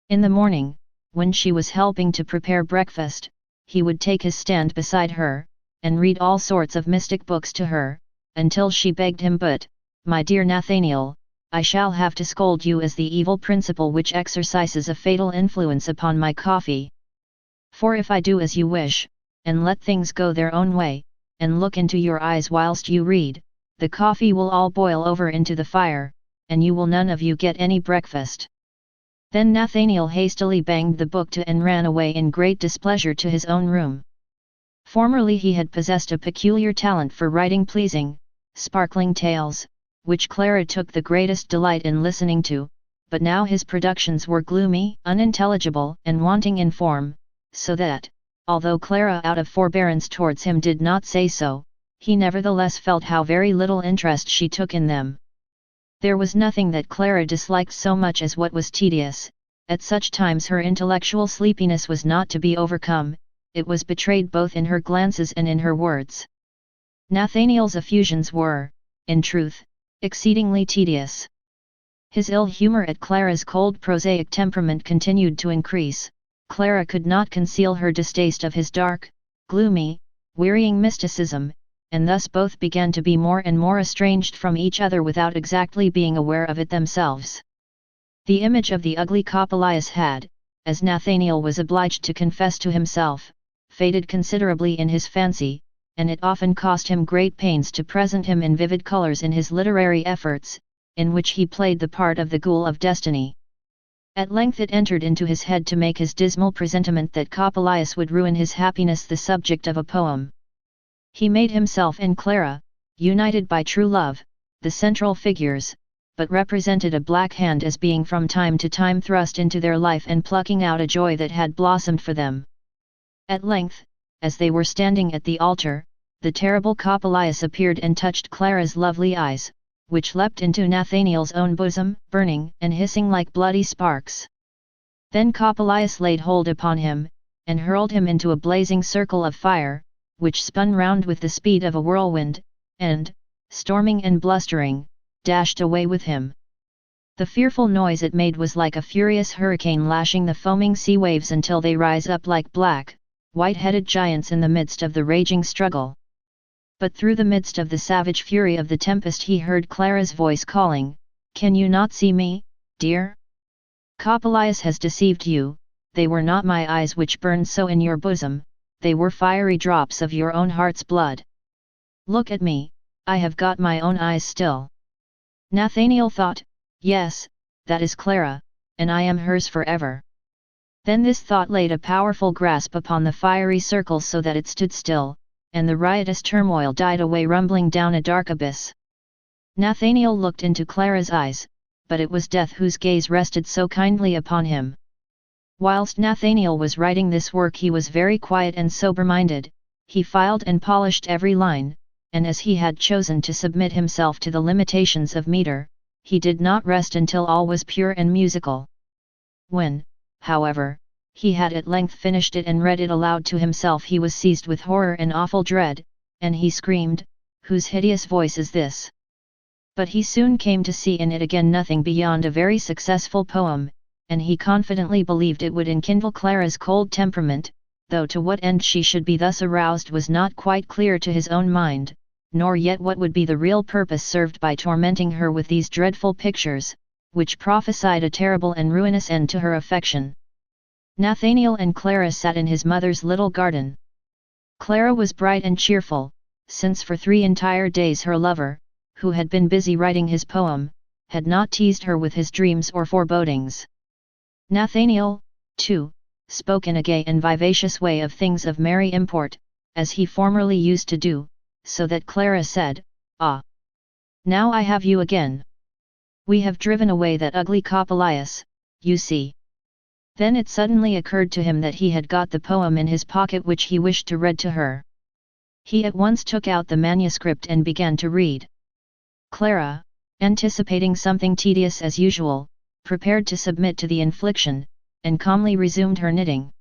In the morning, when she was helping to prepare breakfast, he would take his stand beside her, and read all sorts of mystic books to her, until she begged him, "But, my dear Nathanael, I shall have to scold you as the evil principle which exercises a fatal influence upon my coffee. For if I do as you wish, and let things go their own way, and look into your eyes whilst you read, the coffee will all boil over into the fire, and you will none of you get any breakfast." Then Nathanael hastily banged the book to and ran away in great displeasure to his own room. Formerly he had possessed a peculiar talent for writing pleasing, sparkling tales, which Clara took the greatest delight in listening to, but now his productions were gloomy, unintelligible, and wanting in form, so that, although Clara out of forbearance towards him did not say so, he nevertheless felt how very little interest she took in them. There was nothing that Clara disliked so much as what was tedious. At such times her intellectual sleepiness was not to be overcome, it was betrayed both in her glances and in her words. Nathanael's effusions were, in truth, exceedingly tedious. His ill humor at Clara's cold prosaic temperament continued to increase. Clara could not conceal her distaste of his dark, gloomy, wearying mysticism, and thus both began to be more and more estranged from each other without exactly being aware of it themselves. The image of the ugly Coppelius had, as Nathanael was obliged to confess to himself, faded considerably in his fancy, and it often cost him great pains to present him in vivid colors in his literary efforts, in which he played the part of the ghoul of destiny. At length it entered into his head to make his dismal presentiment that Coppelius would ruin his happiness the subject of a poem. He made himself and Clara, united by true love, the central figures, but represented a black hand as being from time to time thrust into their life and plucking out a joy that had blossomed for them. At length, as they were standing at the altar, the terrible Coppelius appeared and touched Clara's lovely eyes, which leapt into Nathanael's own bosom, burning and hissing like bloody sparks. Then Coppelius laid hold upon him, and hurled him into a blazing circle of fire, which spun round with the speed of a whirlwind, and, storming and blustering, dashed away with him. The fearful noise it made was like a furious hurricane lashing the foaming sea waves until they rise up like black, white-headed giants in the midst of the raging struggle. But through the midst of the savage fury of the tempest he heard Clara's voice calling, "Can you not see me, dear? Coppelius has deceived you, they were not my eyes which burned so in your bosom, they were fiery drops of your own heart's blood. Look at me, I have got my own eyes still." Nathanael thought, yes, that is Clara, and I am hers forever. Then this thought laid a powerful grasp upon the fiery circle so that it stood still, and the riotous turmoil died away rumbling down a dark abyss. Nathanael looked into Clara's eyes, but it was death whose gaze rested so kindly upon him. Whilst Nathanael was writing this work he was very quiet and sober-minded, he filed and polished every line, and as he had chosen to submit himself to the limitations of meter, he did not rest until all was pure and musical. When, however, he had at length finished it and read it aloud to himself he was seized with horror and awful dread, and he screamed, "Whose hideous voice is this?" But he soon came to see in it again nothing beyond a very successful poem, and he confidently believed it would enkindle Clara's cold temperament, though to what end she should be thus aroused was not quite clear to his own mind, nor yet what would be the real purpose served by tormenting her with these dreadful pictures, which prophesied a terrible and ruinous end to her affection. Nathanael and Clara sat in his mother's little garden. Clara was bright and cheerful, since for 3 entire days her lover, who had been busy writing his poem, had not teased her with his dreams or forebodings. Nathanael, too, spoke in a gay and vivacious way of things of merry import, as he formerly used to do, so that Clara said, "Ah! Now I have you again. We have driven away that ugly Coppelius, you see." Then it suddenly occurred to him that he had got the poem in his pocket which he wished to read to her. He at once took out the manuscript and began to read. Clara, anticipating something tedious as usual, prepared to submit to the infliction, and calmly resumed her knitting.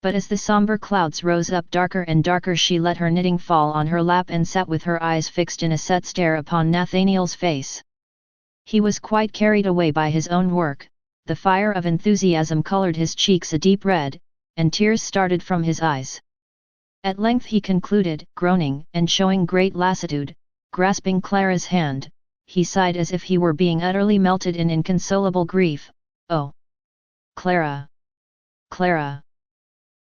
But as the sombre clouds rose up darker and darker she let her knitting fall on her lap and sat with her eyes fixed in a set stare upon Nathanael's face. He was quite carried away by his own work, the fire of enthusiasm coloured his cheeks a deep red, and tears started from his eyes. At length he concluded, groaning and showing great lassitude, grasping Clara's hand, he sighed as if he were being utterly melted in inconsolable grief. "Oh! Clara! Clara!"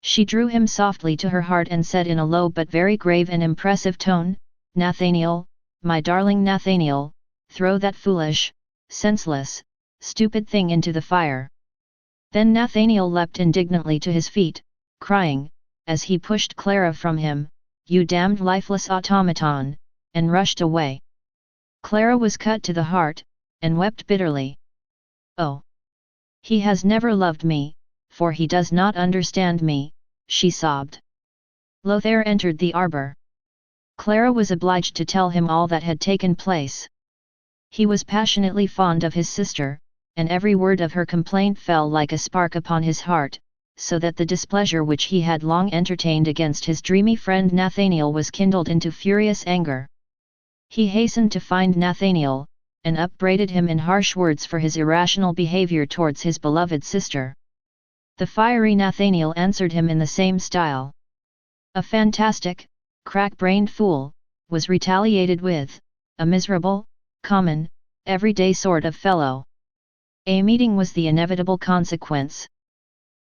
She drew him softly to her heart and said in a low but very grave and impressive tone, "Nathanael, my darling Nathanael, throw that foolish, senseless, stupid thing into the fire." Then Nathanael leapt indignantly to his feet, crying, as he pushed Clara from him, "You damned lifeless automaton!" and rushed away. Clara was cut to the heart, and wept bitterly. "Oh! He has never loved me, for he does not understand me," she sobbed. Lothair entered the arbour. Clara was obliged to tell him all that had taken place. He was passionately fond of his sister, and every word of her complaint fell like a spark upon his heart, so that the displeasure which he had long entertained against his dreamy friend Nathanael was kindled into furious anger. He hastened to find Nathanael, and upbraided him in harsh words for his irrational behaviour towards his beloved sister. The fiery Nathanael answered him in the same style. A fantastic, crack-brained fool, was retaliated with, a miserable, common, everyday sort of fellow. A meeting was the inevitable consequence.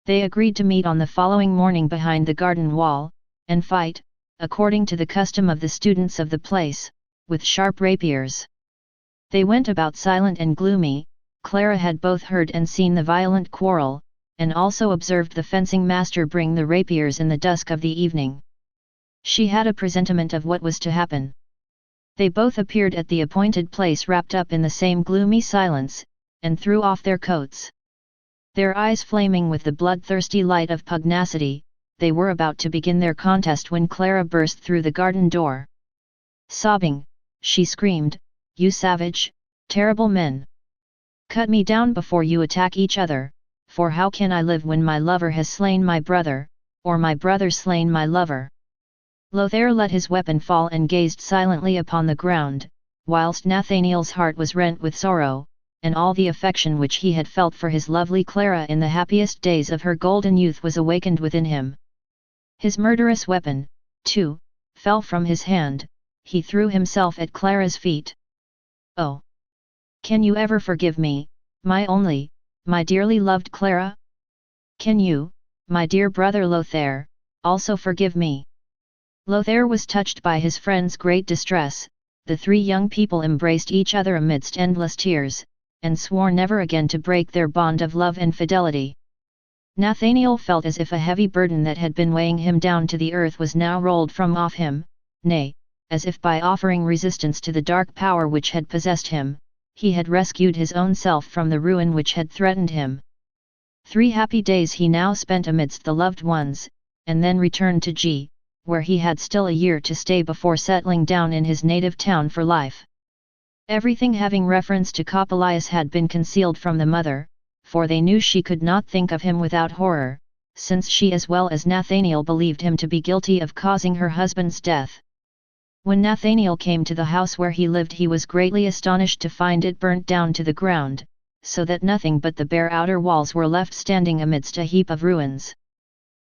They agreed to meet on the following morning behind the garden wall, and fight, according to the custom of the students of the place, with sharp rapiers. They went about silent and gloomy. Clara had both heard and seen the violent quarrel, and also observed the fencing master bring the rapiers in the dusk of the evening. She had a presentiment of what was to happen. They both appeared at the appointed place wrapped up in the same gloomy silence, and threw off their coats. Their eyes flaming with the bloodthirsty light of pugnacity, they were about to begin their contest when Clara burst through the garden door. Sobbing, she screamed, "You savage, terrible men! Cut me down before you attack each other, for how can I live when my lover has slain my brother, or my brother slain my lover?" Lothair let his weapon fall and gazed silently upon the ground, whilst Nathanael's heart was rent with sorrow, and all the affection which he had felt for his lovely Clara in the happiest days of her golden youth was awakened within him. His murderous weapon, too, fell from his hand. He threw himself at Clara's feet. "Oh! Can you ever forgive me, my only, my dearly loved Clara? Can you, my dear brother Lothair, also forgive me?" Lothair was touched by his friend's great distress, the three young people embraced each other amidst endless tears, and swore never again to break their bond of love and fidelity. Nathanael felt as if a heavy burden that had been weighing him down to the earth was now rolled from off him, nay, as if by offering resistance to the dark power which had possessed him, he had rescued his own self from the ruin which had threatened him. 3 happy days he now spent amidst the loved ones, and then returned to G, where he had still a year to stay before settling down in his native town for life. Everything having reference to Coppelius had been concealed from the mother, for they knew she could not think of him without horror, since she as well as Nathanael believed him to be guilty of causing her husband's death. When Nathanael came to the house where he lived, he was greatly astonished to find it burnt down to the ground, so that nothing but the bare outer walls were left standing amidst a heap of ruins.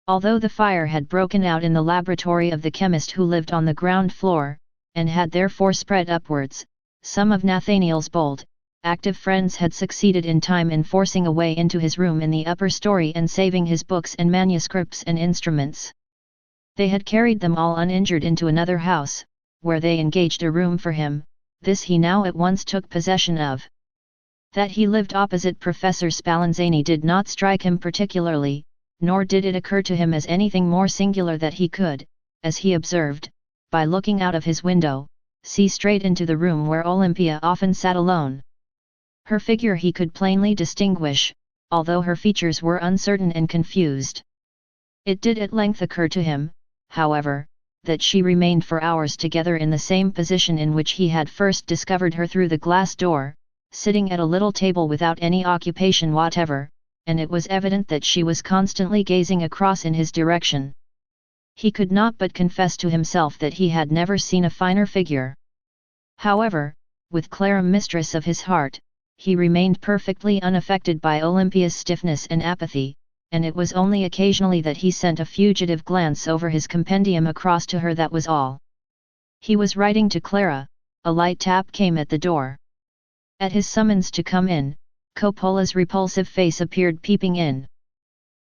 Although the fire had broken out in the laboratory of the chemist who lived on the ground floor, and had therefore spread upwards, some of Nathanael's bold, active friends had succeeded in time in forcing a way into his room in the upper story and saving his books and manuscripts and instruments. They had carried them all uninjured into another house, where they engaged a room for him. This he now at once took possession of. That he lived opposite Professor Spallanzani did not strike him particularly, nor did it occur to him as anything more singular that he could, as he observed, by looking out of his window, see straight into the room where Olympia often sat alone. Her figure he could plainly distinguish, although her features were uncertain and confused. It did at length occur to him, however, that she remained for hours together in the same position in which he had first discovered her through the glass door, sitting at a little table without any occupation whatever, and it was evident that she was constantly gazing across in his direction. He could not but confess to himself that he had never seen a finer figure. However, with Clara mistress of his heart, he remained perfectly unaffected by Olympia's stiffness and apathy, and it was only occasionally that he sent a fugitive glance over his compendium across to her, that was all. He was writing to Clara, a light tap came at the door. At his summons to come in, Coppola's repulsive face appeared peeping in.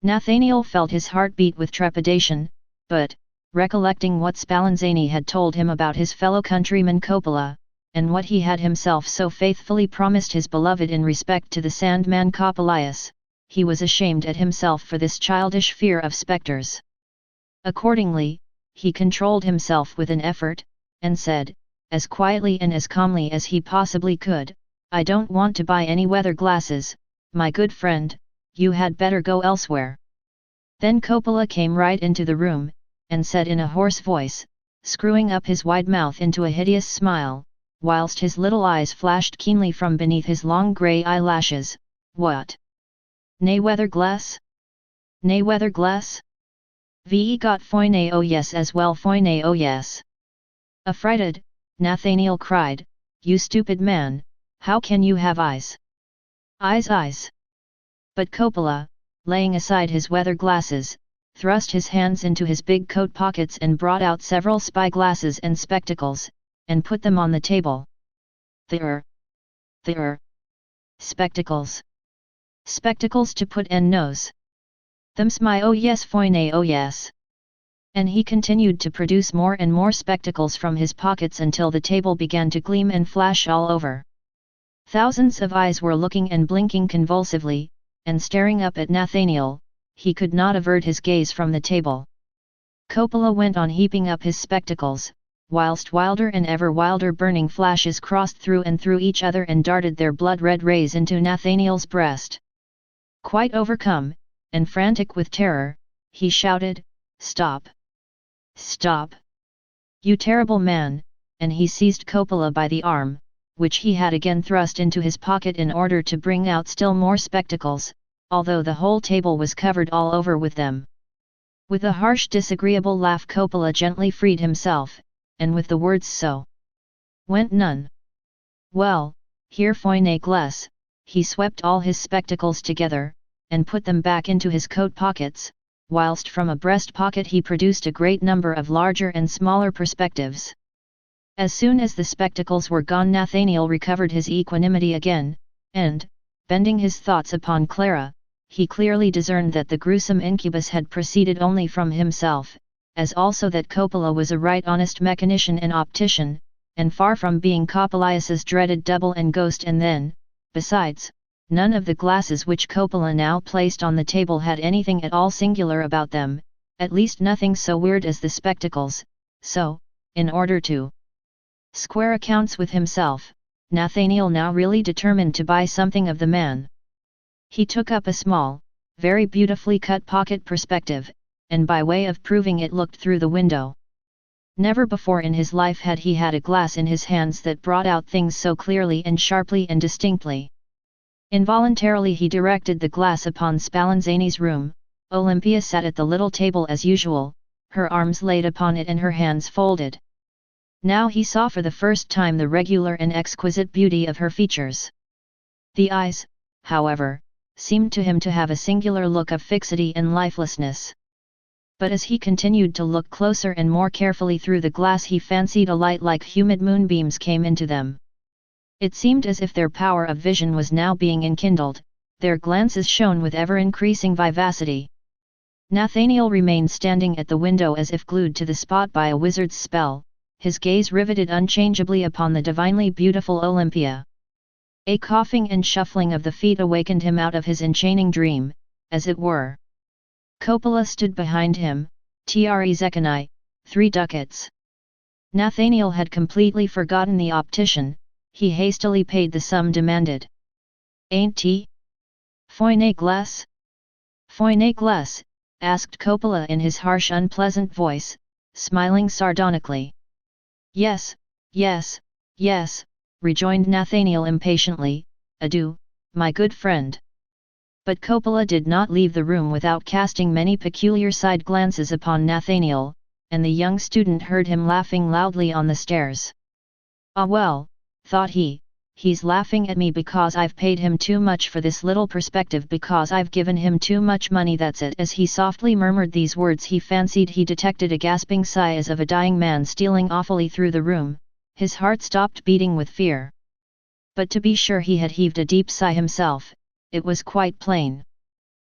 Nathanael felt his heart beat with trepidation, but, recollecting what Spallanzani had told him about his fellow countryman Coppola, and what he had himself so faithfully promised his beloved in respect to the Sandman Coppelius, he was ashamed at himself for this childish fear of spectres. Accordingly, he controlled himself with an effort, and said, as quietly and as calmly as he possibly could, "I don't want to buy any weather glasses, my good friend, you had better go elsewhere." Then Coppola came right into the room, and said in a hoarse voice, screwing up his wide mouth into a hideous smile, whilst his little eyes flashed keenly from beneath his long grey eyelashes, "What? Nay weather glass? Nay weather glass? Ve got foine, oh yes, as well foine, oh yes." Affrighted, Nathanael cried, "You stupid man, how can you have eyes? Eyes. But Coppola, laying aside his weather glasses, thrust his hands into his big coat pockets and brought out several spy-glasses and spectacles, and put them on the table. There. Spectacles. Spectacles to put en nose. Them's my oh yes foine oh yes." And he continued to produce more and more spectacles from his pockets until the table began to gleam and flash all over. Thousands of eyes were looking and blinking convulsively, and staring up at Nathanael. He could not avert his gaze from the table. Coppola went on heaping up his spectacles, whilst wilder and ever wilder burning flashes crossed through and through each other and darted their blood-red rays into Nathanael's breast. Quite overcome, and frantic with terror, he shouted, "Stop! Stop! You terrible man!" and he seized Coppola by the arm, which he had again thrust into his pocket in order to bring out still more spectacles, although the whole table was covered all over with them. With a harsh disagreeable laugh Coppola gently freed himself, and with the words "So went none. Well, here foine glass," he swept all his spectacles together, and put them back into his coat pockets, whilst from a breast pocket he produced a great number of larger and smaller perspectives. As soon as the spectacles were gone Nathanael recovered his equanimity again, and, bending his thoughts upon Clara, he clearly discerned that the gruesome incubus had proceeded only from himself, as also that Coppola was a right honest mechanician and optician, and far from being Coppelius's dreaded double and ghost. And then, besides, none of the glasses which Coppola now placed on the table had anything at all singular about them, at least nothing so weird as the spectacles, so, in order to square accounts with himself, Nathanael now really determined to buy something of the man. He took up a small, very beautifully cut pocket perspective, and by way of proving it looked through the window. Never before in his life had he had a glass in his hands that brought out things so clearly and sharply and distinctly. Involuntarily he directed the glass upon Spallanzani's room. Olympia sat at the little table as usual, her arms laid upon it and her hands folded. Now he saw for the first time the regular and exquisite beauty of her features. The eyes, however, seemed to him to have a singular look of fixity and lifelessness. But as he continued to look closer and more carefully through the glass, he fancied a light like humid moonbeams came into them. It seemed as if their power of vision was now being enkindled, their glances shone with ever-increasing vivacity. Nathanael remained standing at the window as if glued to the spot by a wizard's spell, his gaze riveted unchangeably upon the divinely beautiful Olympia. A coughing and shuffling of the feet awakened him out of his enchaining dream, as it were. Coppola stood behind him, T.R.E. Zecchini, 3 ducats. Nathanael had completely forgotten the optician, he hastily paid the sum demanded. "Ain't he? Foine glass?" "Foine glass?" asked Coppola in his harsh unpleasant voice, smiling sardonically. "Yes, yes, yes," rejoined Nathanael impatiently, "adieu, my good friend." But Coppola did not leave the room without casting many peculiar side glances upon Nathanael, and the young student heard him laughing loudly on the stairs. "Ah well," thought he, "he's laughing at me because I've paid him too much for this little perspective, because I've given him too much money, that's it." As he softly murmured these words he fancied he detected a gasping sigh as of a dying man stealing awfully through the room, his heart stopped beating with fear. But to be sure he had heaved a deep sigh himself, it was quite plain.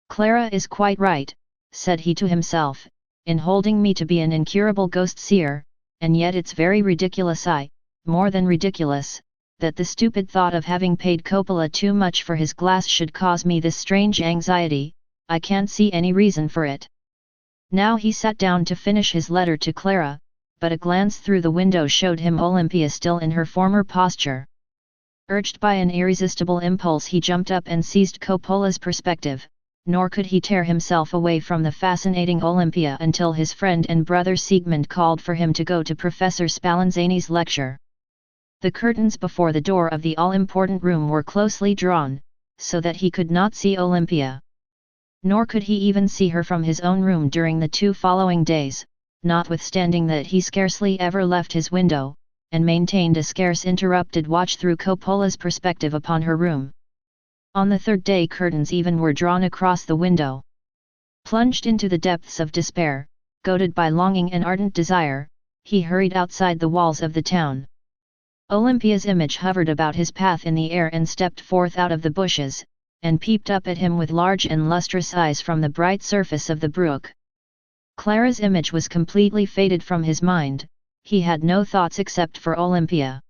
"Clara is quite right," said he to himself, "in holding me to be an incurable ghost-seer, and yet it's very ridiculous, more than ridiculous, that the stupid thought of having paid Coppola too much for his glass should cause me this strange anxiety. I can't see any reason for it." Now he sat down to finish his letter to Clara, but a glance through the window showed him Olympia still in her former posture. Urged by an irresistible impulse he jumped up and seized Coppola's perspective, nor could he tear himself away from the fascinating Olympia until his friend and brother Siegmund called for him to go to Professor Spallanzani's lecture. The curtains before the door of the all-important room were closely drawn, so that he could not see Olympia. Nor could he even see her from his own room during the 2 following days, notwithstanding that he scarcely ever left his window, and maintained a scarce interrupted watch through Coppola's perspective upon her room. On the 3rd day curtains even were drawn across the window. Plunged into the depths of despair, goaded by longing and ardent desire, he hurried outside the walls of the town. Olympia's image hovered about his path in the air and stepped forth out of the bushes, and peeped up at him with large and lustrous eyes from the bright surface of the brook. Clara's image was completely faded from his mind, he had no thoughts except for Olympia.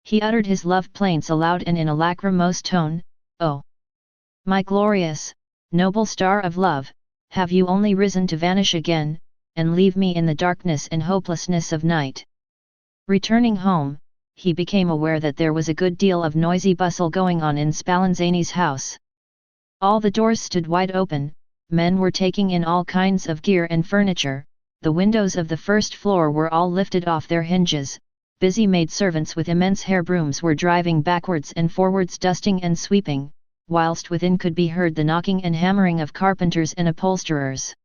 He uttered his love plaints aloud and in a lachrymose tone, "Oh, my glorious, noble star of love, have you only risen to vanish again, and leave me in the darkness and hopelessness of night?" Returning home, he became aware that there was a good deal of noisy bustle going on in Spallanzani's house. All the doors stood wide open, men were taking in all kinds of gear and furniture, the windows of the 1st floor were all lifted off their hinges, busy maidservants with immense hair brooms were driving backwards and forwards dusting and sweeping, whilst within could be heard the knocking and hammering of carpenters and upholsterers.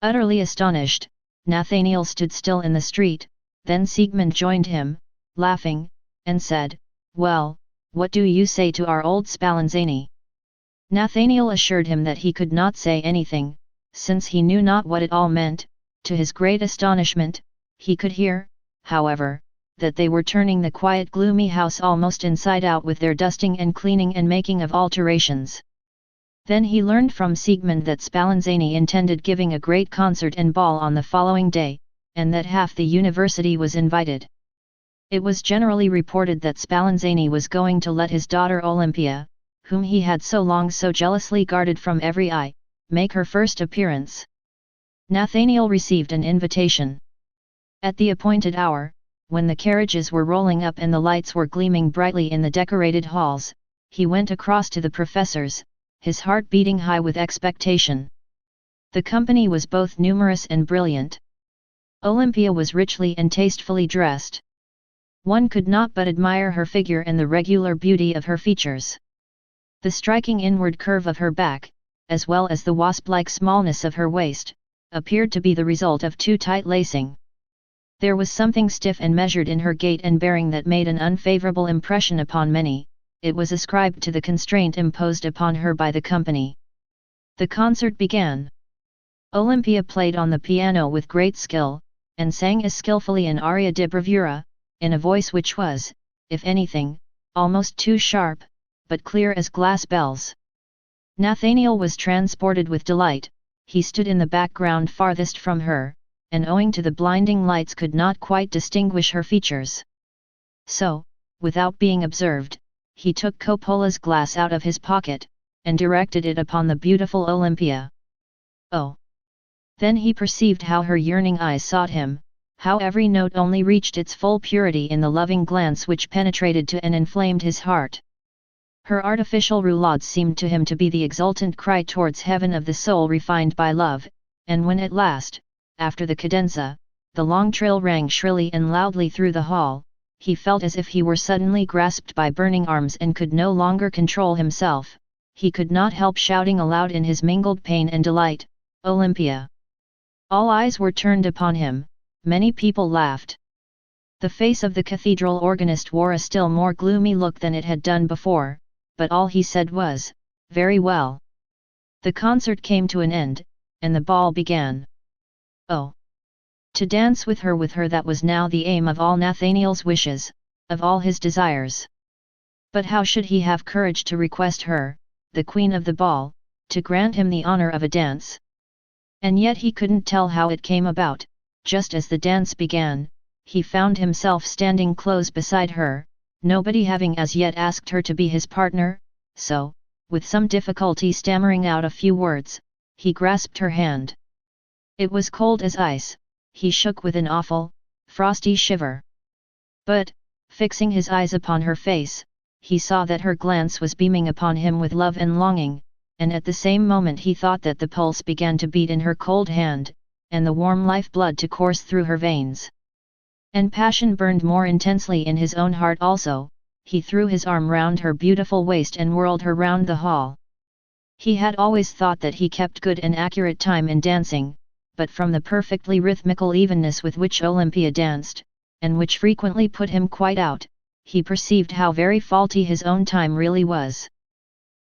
Utterly astonished, Nathanael stood still in the street, then Siegmund joined him, laughing, and said, "Well, what do you say to our old Spallanzani?" Nathanael assured him that he could not say anything, since he knew not what it all meant. To his great astonishment, he could hear, however, that they were turning the quiet gloomy house almost inside out with their dusting and cleaning and making of alterations. Then he learned from Siegmund that Spallanzani intended giving a great concert and ball on the following day, and that half the university was invited. It was generally reported that Spallanzani was going to let his daughter Olympia, whom he had so long so jealously guarded from every eye, make her first appearance. Nathanael received an invitation. At the appointed hour, when the carriages were rolling up and the lights were gleaming brightly in the decorated halls, he went across to the professor's, his heart beating high with expectation. The company was both numerous and brilliant. Olympia was richly and tastefully dressed. One could not but admire her figure and the regular beauty of her features. The striking inward curve of her back, as well as the wasp-like smallness of her waist, appeared to be the result of too tight lacing. There was something stiff and measured in her gait and bearing that made an unfavorable impression upon many. It was ascribed to the constraint imposed upon her by the company. The concert began. Olympia played on the piano with great skill, and sang as skillfully an aria di bravura, in a voice which was, if anything, almost too sharp, but clear as glass bells. Nathanael was transported with delight. He stood in the background farthest from her, and owing to the blinding lights could not quite distinguish her features. So, without being observed, he took Coppola's glass out of his pocket, and directed it upon the beautiful Olympia. Oh! Then he perceived how her yearning eyes sought him, how every note only reached its full purity in the loving glance which penetrated to and inflamed his heart. Her artificial roulades seemed to him to be the exultant cry towards heaven of the soul refined by love, and when at last, after the cadenza, the long trill rang shrilly and loudly through the hall, he felt as if he were suddenly grasped by burning arms and could no longer control himself. He could not help shouting aloud in his mingled pain and delight, "Olympia!" All eyes were turned upon him. Many people laughed. The face of the cathedral organist wore a still more gloomy look than it had done before, but all he said was, "Very well." The concert came to an end, and the ball began. Oh! To dance with her that was now the aim of all Nathanael's wishes, of all his desires. But how should he have courage to request her, the queen of the ball, to grant him the honor of a dance? And yet he couldn't tell how it came about. Just as the dance began, he found himself standing close beside her, nobody having as yet asked her to be his partner, so, with some difficulty stammering out a few words, he grasped her hand. It was cold as ice, he shook with an awful, frosty shiver. But, fixing his eyes upon her face, he saw that her glance was beaming upon him with love and longing, and at the same moment he thought that the pulse began to beat in her cold hand, and the warm life blood to course through her veins. And passion burned more intensely in his own heart also. He threw his arm round her beautiful waist and whirled her round the hall. He had always thought that he kept good and accurate time in dancing, but from the perfectly rhythmical evenness with which Olympia danced, and which frequently put him quite out, he perceived how very faulty his own time really was.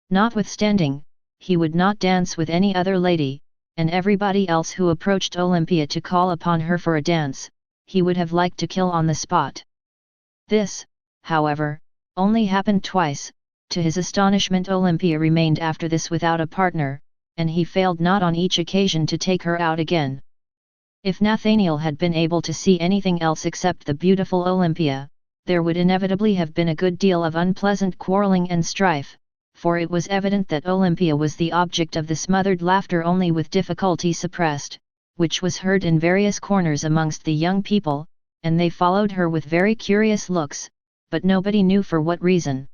Notwithstanding, he would not dance with any other lady, and everybody else who approached Olympia to call upon her for a dance, he would have liked to kill on the spot. This, however, only happened twice. To his astonishment Olympia remained after this without a partner, and he failed not on each occasion to take her out again. If Nathanael had been able to see anything else except the beautiful Olympia, there would inevitably have been a good deal of unpleasant quarreling and strife, for it was evident that Olympia was the object of the smothered laughter only with difficulty suppressed, which was heard in various corners amongst the young people, and they followed her with very curious looks, but nobody knew for what reason.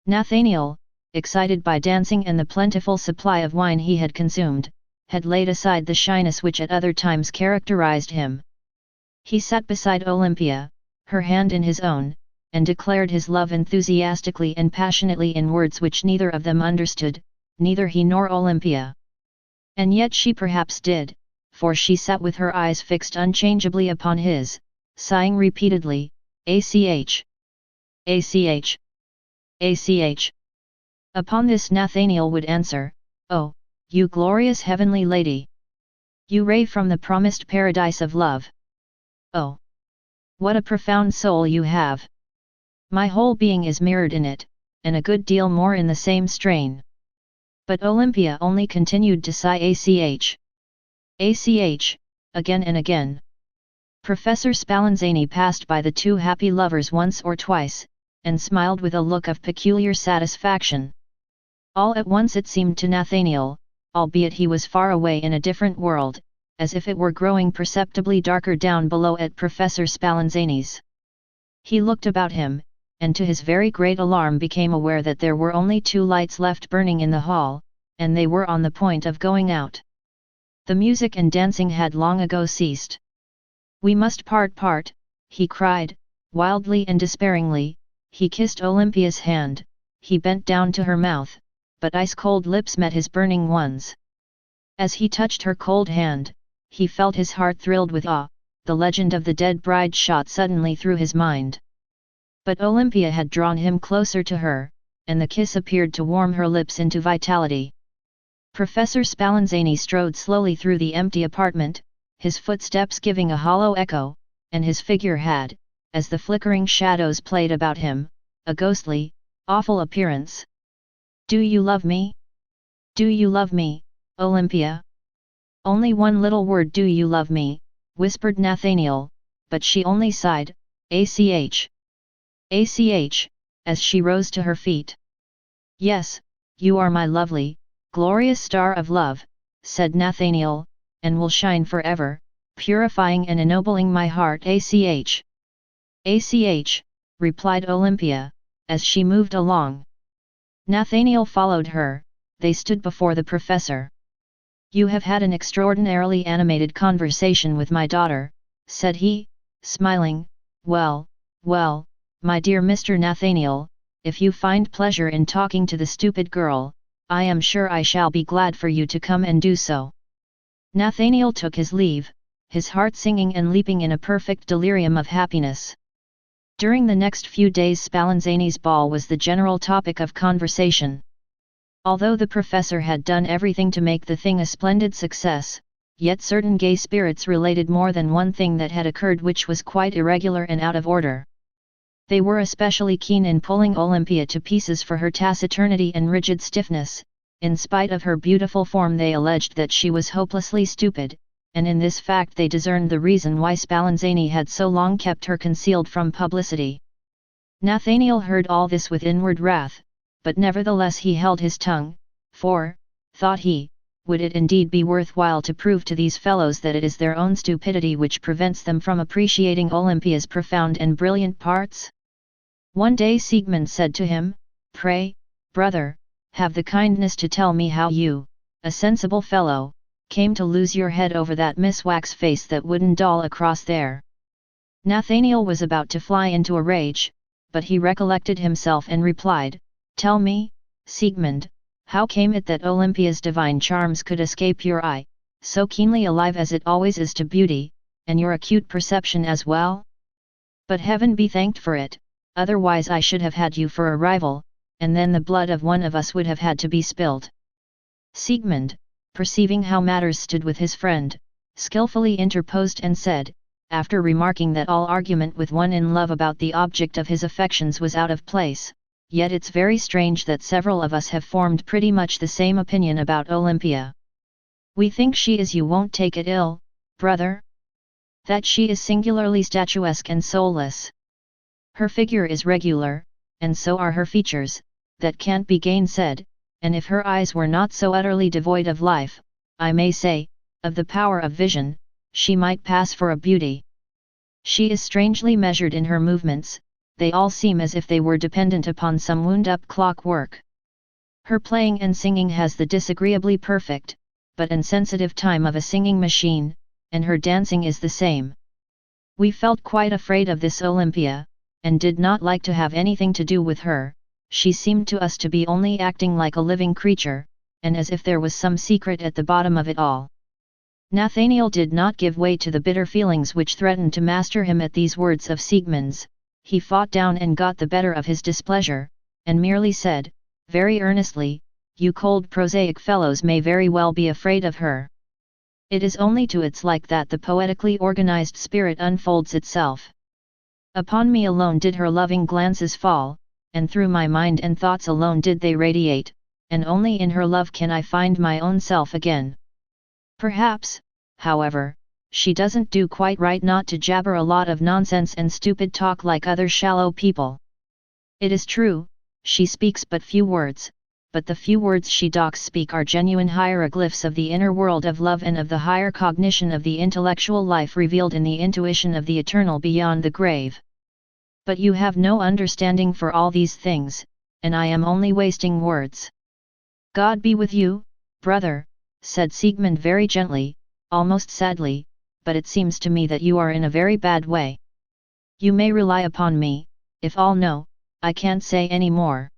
Nathanael, excited by dancing and the plentiful supply of wine he had consumed, had laid aside the shyness which at other times characterized him. He sat beside Olympia, her hand in his own, and declared his love enthusiastically and passionately in words which neither of them understood, neither he nor Olympia. And yet she perhaps did, for she sat with her eyes fixed unchangeably upon his, sighing repeatedly, "ACH! ACH! ACH!" Upon this Nathanael would answer, "Oh, you glorious heavenly lady! You ray from the promised paradise of love! Oh! What a profound soul you have! My whole being is mirrored in it, and a good deal more in the same strain." But Olympia only continued to sigh "ACH! ACH!" again and again. Professor Spallanzani passed by the two happy lovers once or twice, and smiled with a look of peculiar satisfaction. All at once it seemed to Nathanael, albeit he was far away in a different world, as if it were growing perceptibly darker down below at Professor Spallanzani's. He looked about him, and to his very great alarm became aware that there were only 2 lights left burning in the hall, and they were on the point of going out. The music and dancing had long ago ceased. "We must part," he cried, wildly and despairingly. He kissed Olympia's hand, he bent down to her mouth, but ice-cold lips met his burning ones. As he touched her cold hand, he felt his heart thrilled with awe. The legend of the dead bride shot suddenly through his mind. But Olympia had drawn him closer to her, and the kiss appeared to warm her lips into vitality. Professor Spallanzani strode slowly through the empty apartment, his footsteps giving a hollow echo, and his figure had, as the flickering shadows played about him, a ghostly, awful appearance. "Do you love me? Do you love me, Olympia?" "Only one little word, do you love me," whispered Nathanael, but she only sighed, "Ach. Ach," as she rose to her feet. "Yes, you are my lovely, glorious star of love," said Nathanael, "and will shine forever, purifying and ennobling my heart. Ach. Ach," replied Olympia, as she moved along. Nathanael followed her. They stood before the professor. "You have had an extraordinarily animated conversation with my daughter," said he, smiling. Well, my dear Mr. Nathanael, if you find pleasure in talking to the stupid girl, I am sure I shall be glad for you to come and do so." Nathanael took his leave, his heart singing and leaping in a perfect delirium of happiness. During the next few days Spallanzani's ball was the general topic of conversation. Although the professor had done everything to make the thing a splendid success, yet certain gay spirits related more than one thing that had occurred which was quite irregular and out of order. They were especially keen in pulling Olympia to pieces for her taciturnity and rigid stiffness. In spite of her beautiful form they alleged that she was hopelessly stupid, and in this fact they discerned the reason why Spallanzani had so long kept her concealed from publicity. Nathanael heard all this with inward wrath, but nevertheless he held his tongue, for, thought he, would it indeed be worthwhile to prove to these fellows that it is their own stupidity which prevents them from appreciating Olympia's profound and brilliant parts? One day Siegmund said to him, "Pray, brother, have the kindness to tell me how you, a sensible fellow, came to lose your head over that Miss Wax-Face, that wooden doll across there." Nathanael was about to fly into a rage, but he recollected himself and replied, "Tell me, Siegmund, how came it that Olympia's divine charms could escape your eye, so keenly alive as it always is to beauty, and your acute perception as well? But heaven be thanked for it, otherwise I should have had you for a rival, and then the blood of one of us would have had to be spilled." Siegmund, perceiving how matters stood with his friend, skillfully interposed and said, after remarking that all argument with one in love about the object of his affections was out of place, "Yet it's very strange that several of us have formed pretty much the same opinion about Olympia. We think she is, you won't take it ill, brother? That she is singularly statuesque and soulless. Her figure is regular, and so are her features, that can't be gainsaid, and if her eyes were not so utterly devoid of life, I may say, of the power of vision, she might pass for a beauty. She is strangely measured in her movements, they all seem as if they were dependent upon some wound-up clockwork. Her playing and singing has the disagreeably perfect, but insensitive time of a singing machine, and her dancing is the same. We felt quite afraid of this Olympia, and did not like to have anything to do with her. She seemed to us to be only acting like a living creature, and as if there was some secret at the bottom of it all." Nathanael did not give way to the bitter feelings which threatened to master him at these words of Siegmund's. He fought down and got the better of his displeasure, and merely said, very earnestly, "You cold prosaic fellows may very well be afraid of her. It is only to its like that the poetically organized spirit unfolds itself. Upon me alone did her loving glances fall, and through my mind and thoughts alone did they radiate, and only in her love can I find my own self again. Perhaps, however, she doesn't do quite right not to jabber a lot of nonsense and stupid talk like other shallow people. It is true, she speaks but few words, but the few words she does speak are genuine hieroglyphs of the inner world of love and of the higher cognition of the intellectual life revealed in the intuition of the eternal beyond the grave. But you have no understanding for all these things, and I am only wasting words. God be with you, brother, said Siegmund very gently, almost sadly, but it seems to me that you are in a very bad way. You may rely upon me, if all no, I can't say any more.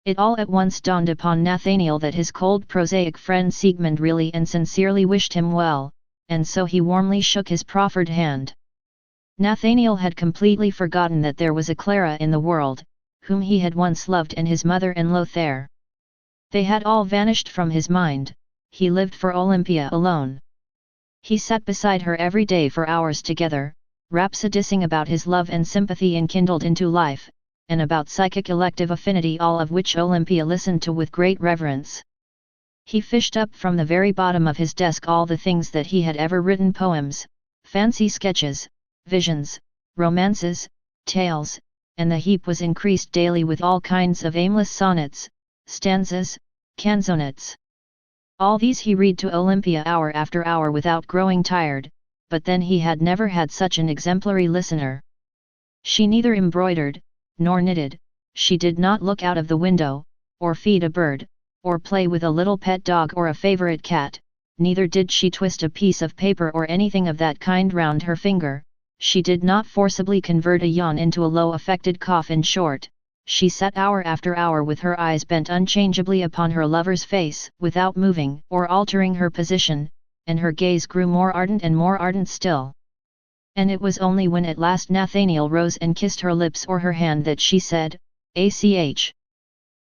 It all at once dawned upon Nathanael that his cold prosaic friend Siegmund really and sincerely wished him well, and so he warmly shook his proffered hand. Nathanael had completely forgotten that there was a Clara in the world, whom he had once loved, and his mother and Lothair. They had all vanished from his mind. He lived for Olympia alone. He sat beside her every day for hours together, rhapsodizing about his love and sympathy enkindled into life, and about psychic elective affinity, all of which Olympia listened to with great reverence. He fished up from the very bottom of his desk all the things that he had ever written: poems, fancy sketches, visions, romances, tales, and the heap was increased daily with all kinds of aimless sonnets, stanzas, canzonets. All these he read to Olympia hour after hour without growing tired, but then he had never had such an exemplary listener. She neither embroidered, nor knitted, she did not look out of the window, or feed a bird, or play with a little pet dog or a favorite cat, neither did she twist a piece of paper or anything of that kind round her finger, she did not forcibly convert a yawn into a low affected cough. In short, she sat hour after hour with her eyes bent unchangeably upon her lover's face, without moving or altering her position, and her gaze grew more ardent still. And it was only when at last Nathanael rose and kissed her lips or her hand that she said, "Ach!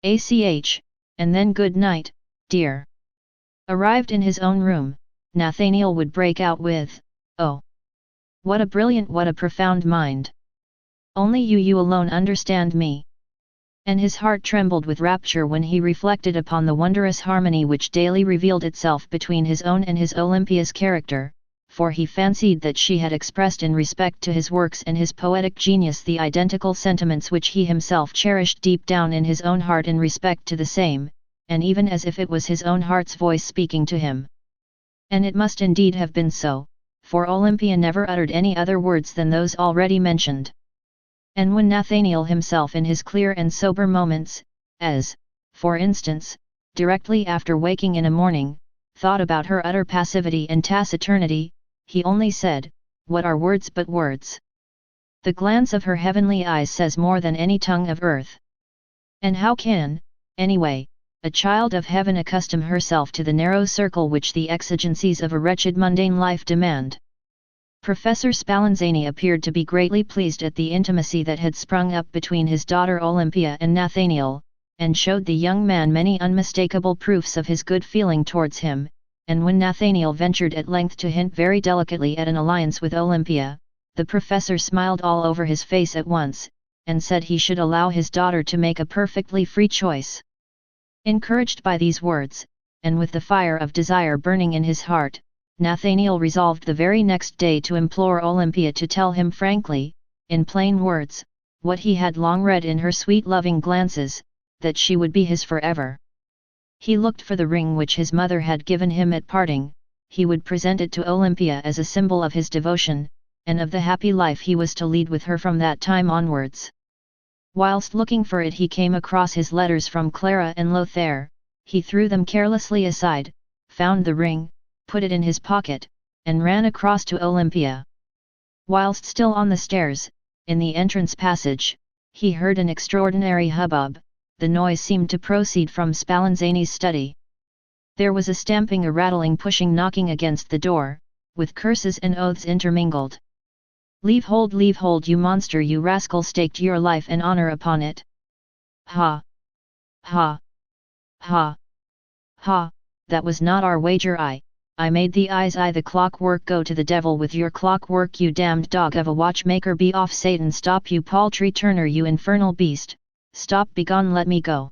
Ach! And then good night, dear." Arrived in his own room, Nathanael would break out with, "Oh! What a brilliant, what a profound mind! Only you alone understand me." And his heart trembled with rapture when he reflected upon the wondrous harmony which daily revealed itself between his own and his Olympia's character, for he fancied that she had expressed in respect to his works and his poetic genius the identical sentiments which he himself cherished deep down in his own heart in respect to the same, and even as if it was his own heart's voice speaking to him. And it must indeed have been so, for Olympia never uttered any other words than those already mentioned. And when Nathanael himself in his clear and sober moments, as, for instance, directly after waking in a morning, thought about her utter passivity and taciturnity, he only said, "What are words but words?" The glance of her heavenly eyes says more than any tongue of earth. And how can, anyway, a child of heaven accustom herself to the narrow circle which the exigencies of a wretched mundane life demand? Professor Spallanzani appeared to be greatly pleased at the intimacy that had sprung up between his daughter Olympia and Nathanael, and showed the young man many unmistakable proofs of his good feeling towards him, and when Nathanael ventured at length to hint very delicately at an alliance with Olympia, the professor smiled all over his face at once, and said he should allow his daughter to make a perfectly free choice. Encouraged by these words, and with the fire of desire burning in his heart, Nathanael resolved the very next day to implore Olympia to tell him frankly, in plain words, what he had long read in her sweet loving glances, that she would be his forever. He looked for the ring which his mother had given him at parting, he would present it to Olympia as a symbol of his devotion, and of the happy life he was to lead with her from that time onwards. Whilst looking for it he came across his letters from Clara and Lothair, he threw them carelessly aside, found the ring, put it in his pocket, and ran across to Olympia. Whilst still on the stairs, in the entrance passage, he heard an extraordinary hubbub. The noise seemed to proceed from Spallanzani's study. There was a stamping, a rattling, pushing, knocking against the door, with curses and oaths intermingled. Leave hold, you monster, you rascal, staked your life and honor upon it. Ha! Ha! Ha! Ha! That was not our wager. I made the eyes, the clockwork. Go to the devil with your clockwork, you damned dog of a watchmaker. Be off, Satan. Stop, you paltry turner, you infernal beast. Stop, begone, let me go.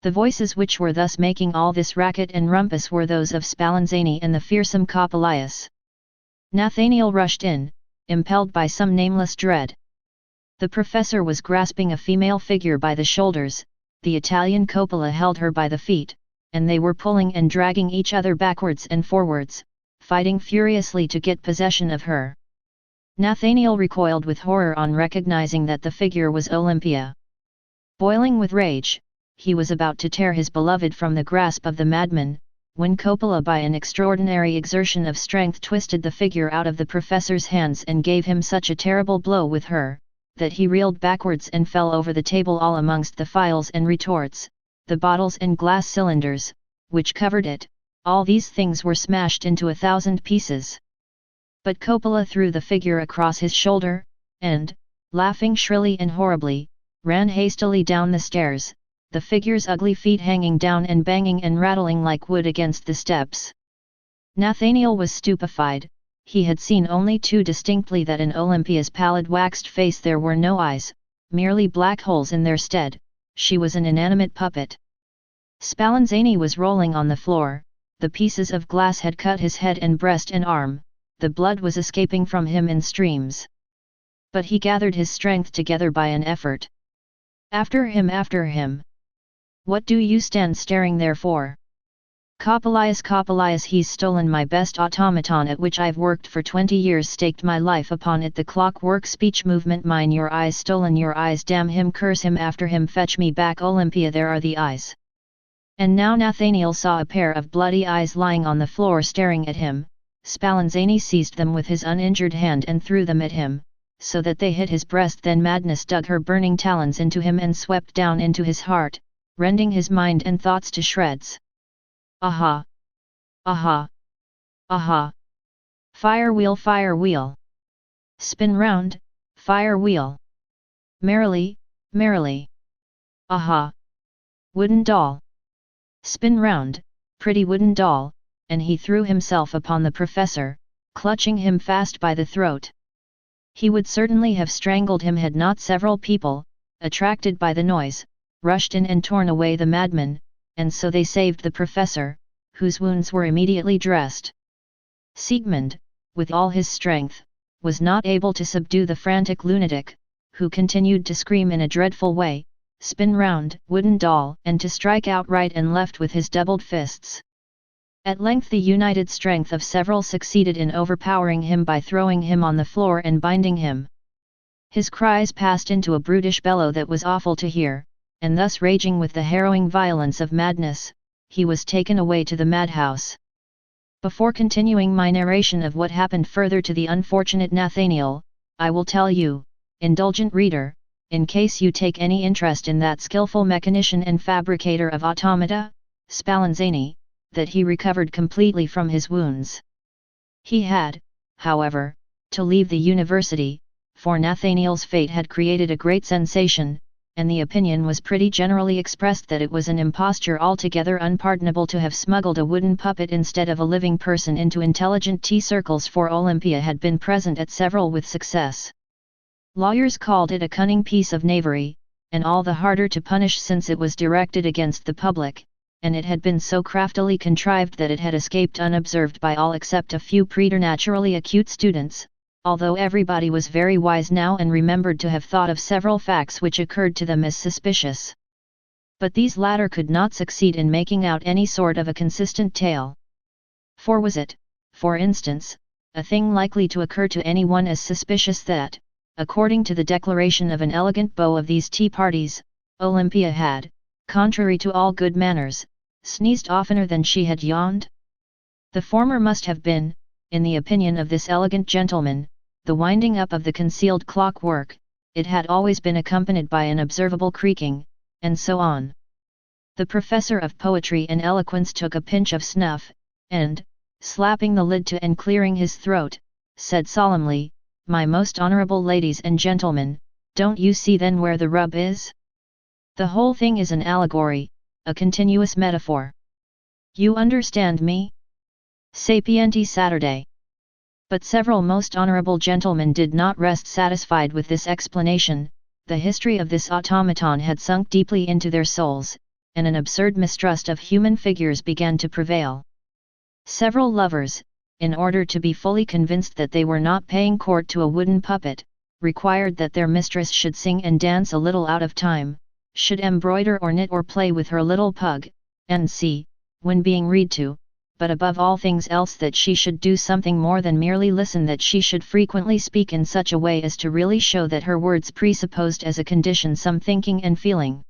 The voices which were thus making all this racket and rumpus were those of Spallanzani and the fearsome Coppelius. Nathanael rushed in, impelled by some nameless dread. The professor was grasping a female figure by the shoulders, the Italian Coppola held her by the feet, and they were pulling and dragging each other backwards and forwards, fighting furiously to get possession of her. Nathanael recoiled with horror on recognizing that the figure was Olympia. Boiling with rage, he was about to tear his beloved from the grasp of the madman, when Coppola by an extraordinary exertion of strength twisted the figure out of the professor's hands and gave him such a terrible blow with her, that he reeled backwards and fell over the table all amongst the phials and retorts, the bottles and glass cylinders, which covered it. All these things were smashed into 1,000 pieces. But Coppola threw the figure across his shoulder, and, laughing shrilly and horribly, ran hastily down the stairs, the figure's ugly feet hanging down and banging and rattling like wood against the steps. Nathanael was stupefied. He had seen only too distinctly that in Olympia's pallid waxed face there were no eyes, merely black holes in their stead. She was an inanimate puppet. Spallanzani was rolling on the floor, the pieces of glass had cut his head and breast and arm, the blood was escaping from him in streams. But he gathered his strength together by an effort. After him, after him! What do you stand staring there for? Coppelius, Coppelius, he's stolen my best automaton at which I've worked for 20 years, staked my life upon it, the clockwork speech movement mine, your eyes stolen, your eyes, damn him, curse him, after him, fetch me back Olympia, there are the eyes. And now Nathanael saw a pair of bloody eyes lying on the floor staring at him. Spallanzani seized them with his uninjured hand and threw them at him, so that they hit his breast. Then madness dug her burning talons into him and swept down into his heart, rending his mind and thoughts to shreds. Aha! Aha! Aha! Fire wheel, fire wheel! Spin round, fire wheel! Merrily, merrily! Aha! Wooden doll! Spin round, pretty wooden doll! And he threw himself upon the professor, clutching him fast by the throat. He would certainly have strangled him had not several people, attracted by the noise, rushed in and torn away the madman, and so they saved the professor, whose wounds were immediately dressed. Siegmund, with all his strength, was not able to subdue the frantic lunatic, who continued to scream in a dreadful way, spin round, wooden doll, and to strike out right and left with his doubled fists. At length the united strength of several succeeded in overpowering him by throwing him on the floor and binding him. His cries passed into a brutish bellow that was awful to hear, and thus raging with the harrowing violence of madness, he was taken away to the madhouse. Before continuing my narration of what happened further to the unfortunate Nathanael, I will tell you, indulgent reader, in case you take any interest in that skillful mechanician and fabricator of automata, Spallanzani, that he recovered completely from his wounds. He had, however, to leave the university, for Nathanael's fate had created a great sensation, and the opinion was pretty generally expressed that it was an imposture altogether unpardonable to have smuggled a wooden puppet instead of a living person into intelligent tea circles, for Olympia had been present at several with success. Lawyers called it a cunning piece of knavery, and all the harder to punish since it was directed against the public, and it had been so craftily contrived that it had escaped unobserved by all except a few preternaturally acute students, although everybody was very wise now and remembered to have thought of several facts which occurred to them as suspicious. But these latter could not succeed in making out any sort of a consistent tale. For was it, for instance, a thing likely to occur to anyone as suspicious that, according to the declaration of an elegant beau of these tea parties, Olympia had, contrary to all good manners, sneezed oftener than she had yawned? The former must have been, in the opinion of this elegant gentleman, the winding up of the concealed clockwork. It had always been accompanied by an observable creaking, and so on. The professor of poetry and eloquence took a pinch of snuff, and, slapping the lid to and clearing his throat, said solemnly, "My most honorable ladies and gentlemen, don't you see then where the rub is? The whole thing is an allegory, a continuous metaphor. You understand me? Sapienti Saturday." But several most honorable gentlemen did not rest satisfied with this explanation. The history of this automaton had sunk deeply into their souls, and an absurd mistrust of human figures began to prevail. Several lovers, in order to be fully convinced that they were not paying court to a wooden puppet, required that their mistress should sing and dance a little out of time, should embroider or knit or play with her little pug, and see, when being read to, but above all things else that she should do something more than merely listen, that she should frequently speak in such a way as to really show that her words presupposed as a condition some thinking and feeling.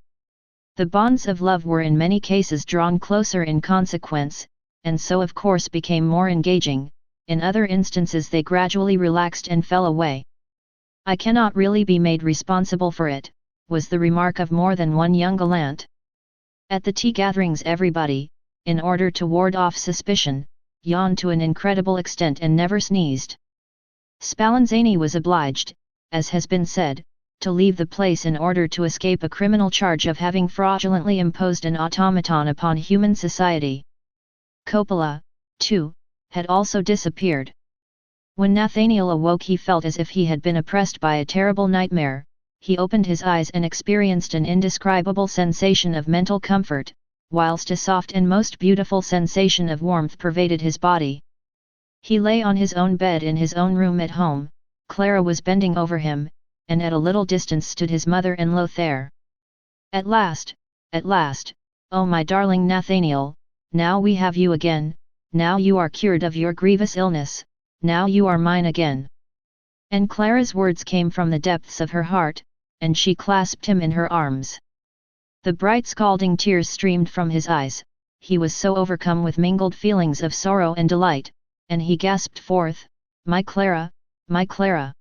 The bonds of love were in many cases drawn closer in consequence, and so of course became more engaging. In other instances they gradually relaxed and fell away. "I cannot really be made responsible for it," was the remark of more than one young gallant. At the tea gatherings everybody, in order to ward off suspicion, yawned to an incredible extent and never sneezed. Spallanzani was obliged, as has been said, to leave the place in order to escape a criminal charge of having fraudulently imposed an automaton upon human society. Coppola, too, had also disappeared. When Nathanael awoke he felt as if he had been oppressed by a terrible nightmare. He opened his eyes and experienced an indescribable sensation of mental comfort, whilst a soft and most beautiful sensation of warmth pervaded his body. He lay on his own bed in his own room at home. Clara was bending over him, and at a little distance stood his mother and Lothair. At last, oh my darling Nathanael, now we have you again, now you are cured of your grievous illness, now you are mine again." And Clara's words came from the depths of her heart, and she clasped him in her arms. The bright scalding tears streamed from his eyes, he was so overcome with mingled feelings of sorrow and delight, and he gasped forth, "My Clara, my Clara!"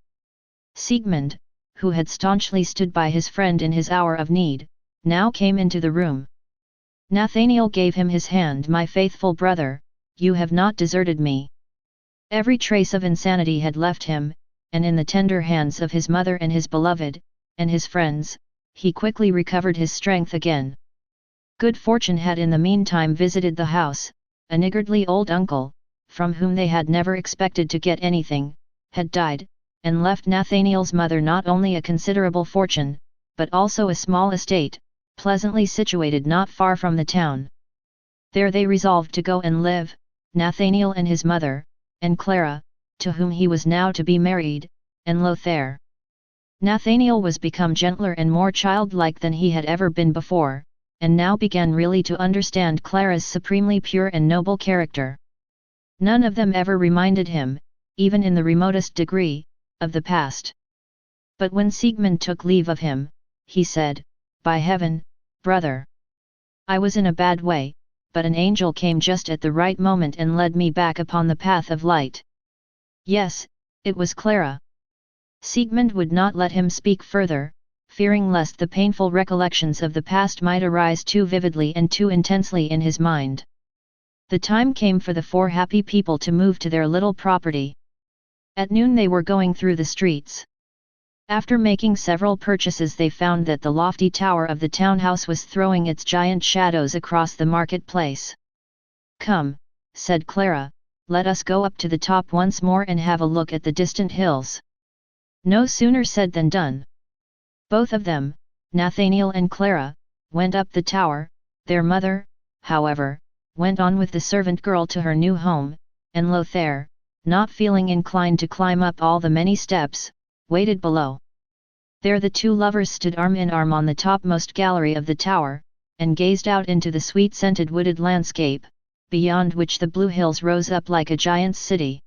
Siegmund, who had staunchly stood by his friend in his hour of need, now came into the room. Nathanael gave him his hand. "My faithful brother, you have not deserted me." Every trace of insanity had left him, and in the tender hands of his mother and his beloved, and his friends, he quickly recovered his strength again. Good fortune had in the meantime visited the house. A niggardly old uncle, from whom they had never expected to get anything, had died, and left Nathanael's mother not only a considerable fortune, but also a small estate, pleasantly situated not far from the town. There they resolved to go and live, Nathanael and his mother, and Clara, to whom he was now to be married, and Lothair. Nathanael was become gentler and more childlike than he had ever been before, and now began really to understand Clara's supremely pure and noble character. None of them ever reminded him, even in the remotest degree, of the past. But when Siegmund took leave of him, he said, "By heaven, brother! I was in a bad way, but an angel came just at the right moment and led me back upon the path of light." Yes, it was Clara. Siegmund would not let him speak further, fearing lest the painful recollections of the past might arise too vividly and too intensely in his mind. The time came for the four happy people to move to their little property. At noon they were going through the streets. After making several purchases they found that the lofty tower of the townhouse was throwing its giant shadows across the marketplace. "Come," said Clara, "let us go up to the top once more and have a look at the distant hills." No sooner said than done. Both of them, Nathanael and Clara, went up the tower. Their mother, however, went on with the servant girl to her new home, and Lothair, not feeling inclined to climb up all the many steps, waited below. There the two lovers stood arm in arm on the topmost gallery of the tower, and gazed out into the sweet-scented wooded landscape, beyond which the blue hills rose up like a giant's city.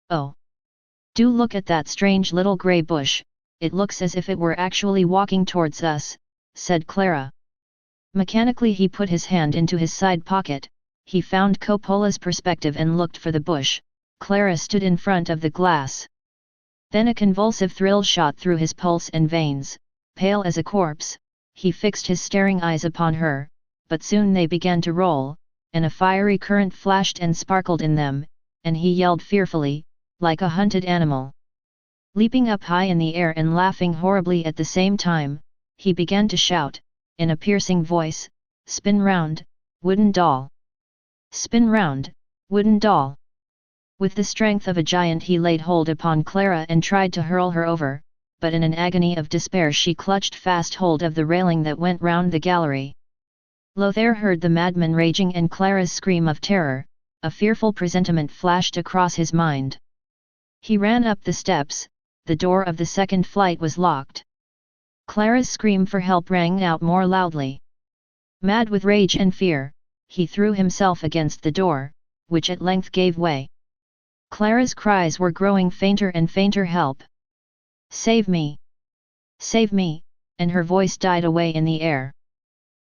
"Oh! Do look at that strange little grey bush, it looks as if it were actually walking towards us," said Clara. Mechanically he put his hand into his side pocket, he found Coppola's perspective and looked for the bush. Clara stood in front of the glass. Then a convulsive thrill shot through his pulse and veins. Pale as a corpse, he fixed his staring eyes upon her, but soon they began to roll, and a fiery current flashed and sparkled in them, and he yelled fearfully, like a hunted animal. Leaping up high in the air and laughing horribly at the same time, he began to shout, in a piercing voice, "Spin round, wooden doll! Spin round, wooden doll!" With the strength of a giant he laid hold upon Clara and tried to hurl her over, but in an agony of despair she clutched fast hold of the railing that went round the gallery. Lothair heard the madman raging and Clara's scream of terror. a fearful presentiment flashed across his mind. He ran up the steps. The door of the second flight was locked. Clara's scream for help rang out more loudly. Mad with rage and fear, he threw himself against the door, which at length gave way. Clara's cries were growing fainter and fainter. "Help! Save me! Save me!" and her voice died away in the air.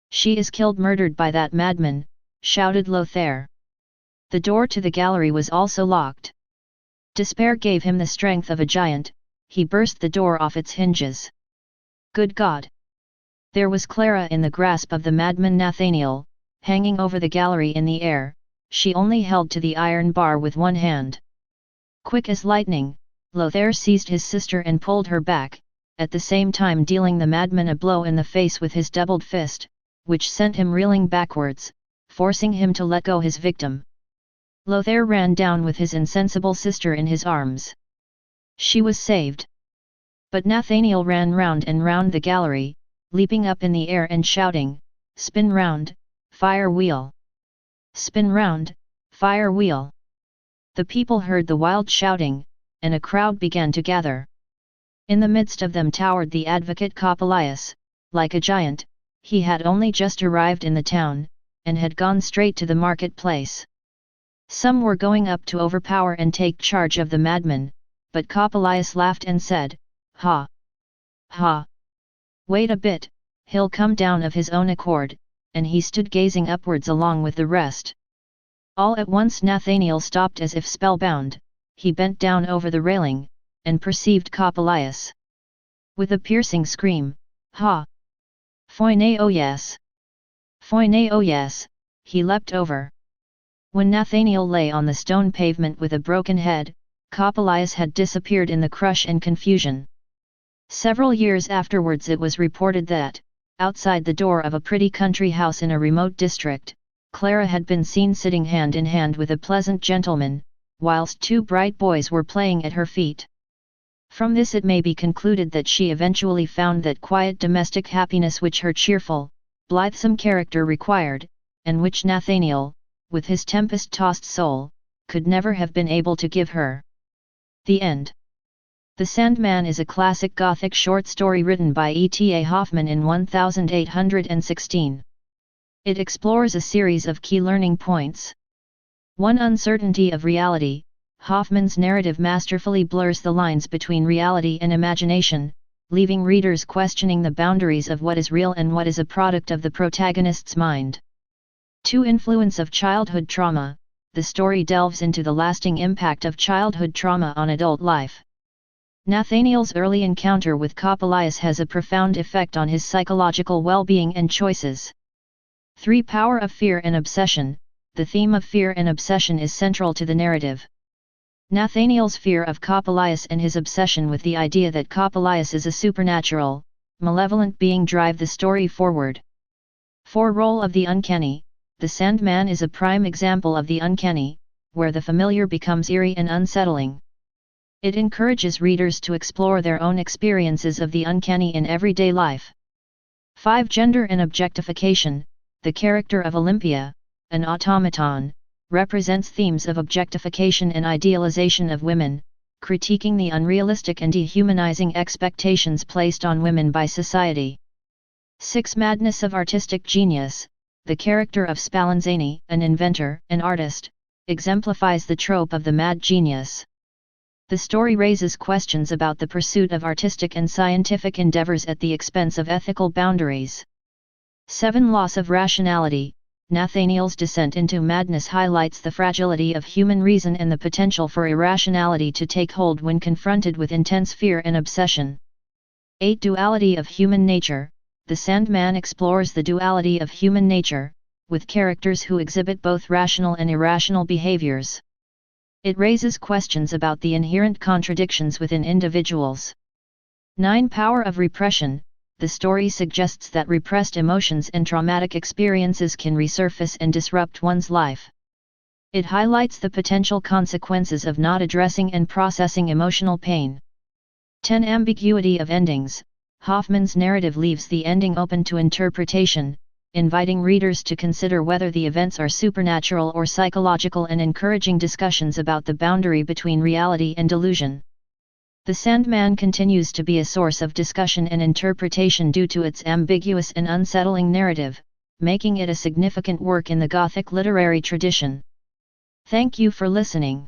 "She is killed, murdered by that madman," shouted Lothair. The door to the gallery was also locked. Despair gave him the strength of a giant. He burst the door off its hinges. Good God! There was Clara in the grasp of the madman Nathanael, hanging over the gallery in the air. She only held to the iron bar with one hand. Quick as lightning, Lothair seized his sister and pulled her back, at the same time dealing the madman a blow in the face with his doubled fist, which sent him reeling backwards, forcing him to let go his victim. Lothair ran down with his insensible sister in his arms. She was saved. But Nathanael ran round and round the gallery, leaping up in the air and shouting, "Spin round, fire wheel! Spin round, fire wheel!" The people heard the wild shouting, and a crowd began to gather. In the midst of them towered the advocate Coppelius. Like a giant, he had only just arrived in the town, and had gone straight to the market-place. Some were going up to overpower and take charge of the madman, but Coppelius laughed and said, "Ha! Ha! Wait a bit, he'll come down of his own accord," and he stood gazing upwards along with the rest. All at once Nathanael stopped as if spellbound. He bent down over the railing, and perceived Coppelius. With a piercing scream, "Ha! Foine, oh yes! Foine, oh yes!" he leapt over. When Nathanael lay on the stone pavement with a broken head, Coppelius had disappeared in the crush and confusion. Several years afterwards it was reported that, outside the door of a pretty country house in a remote district, Clara had been seen sitting hand in hand with a pleasant gentleman, whilst two bright boys were playing at her feet. From this it may be concluded that she eventually found that quiet domestic happiness which her cheerful, blithesome character required, and which Nathanael, with his tempest-tossed soul, could never have been able to give her. The end. The Sandman is a classic Gothic short story written by E.T.A. Hoffmann in 1816. It explores a series of key learning points. 1. Uncertainty of reality. Hoffmann's narrative masterfully blurs the lines between reality and imagination, leaving readers questioning the boundaries of what is real and what is a product of the protagonist's mind. 2. Influence of childhood trauma. The story delves into the lasting impact of childhood trauma on adult life. Nathanael's early encounter with Coppelius has a profound effect on his psychological well-being and choices. 3. Power of fear and obsession. The theme of fear and obsession is central to the narrative. Nathanael's fear of Coppelius and his obsession with the idea that Coppelius is a supernatural, malevolent being drive the story forward. 4. Role of the uncanny. The Sandman is a prime example of the uncanny, where the familiar becomes eerie and unsettling. It encourages readers to explore their own experiences of the uncanny in everyday life. 5. Gender and objectification. The character of Olympia, an automaton, represents themes of objectification and idealization of women, critiquing the unrealistic and dehumanizing expectations placed on women by society. 6. Madness of artistic genius. The character of Spallanzani, an inventor, an artist, exemplifies the trope of the mad genius. The story raises questions about the pursuit of artistic and scientific endeavors at the expense of ethical boundaries. 7. Loss of rationality. Nathanael's descent into madness highlights the fragility of human reason and the potential for irrationality to take hold when confronted with intense fear and obsession. 8. Duality of human nature. The Sandman explores the duality of human nature, with characters who exhibit both rational and irrational behaviors. It raises questions about the inherent contradictions within individuals. 9. Power of repression. The story suggests that repressed emotions and traumatic experiences can resurface and disrupt one's life. It highlights the potential consequences of not addressing and processing emotional pain. 10. Ambiguity of endings. Hoffmann's narrative leaves the ending open to interpretation, inviting readers to consider whether the events are supernatural or psychological and encouraging discussions about the boundary between reality and delusion. The Sandman continues to be a source of discussion and interpretation due to its ambiguous and unsettling narrative, making it a significant work in the Gothic literary tradition. Thank you for listening.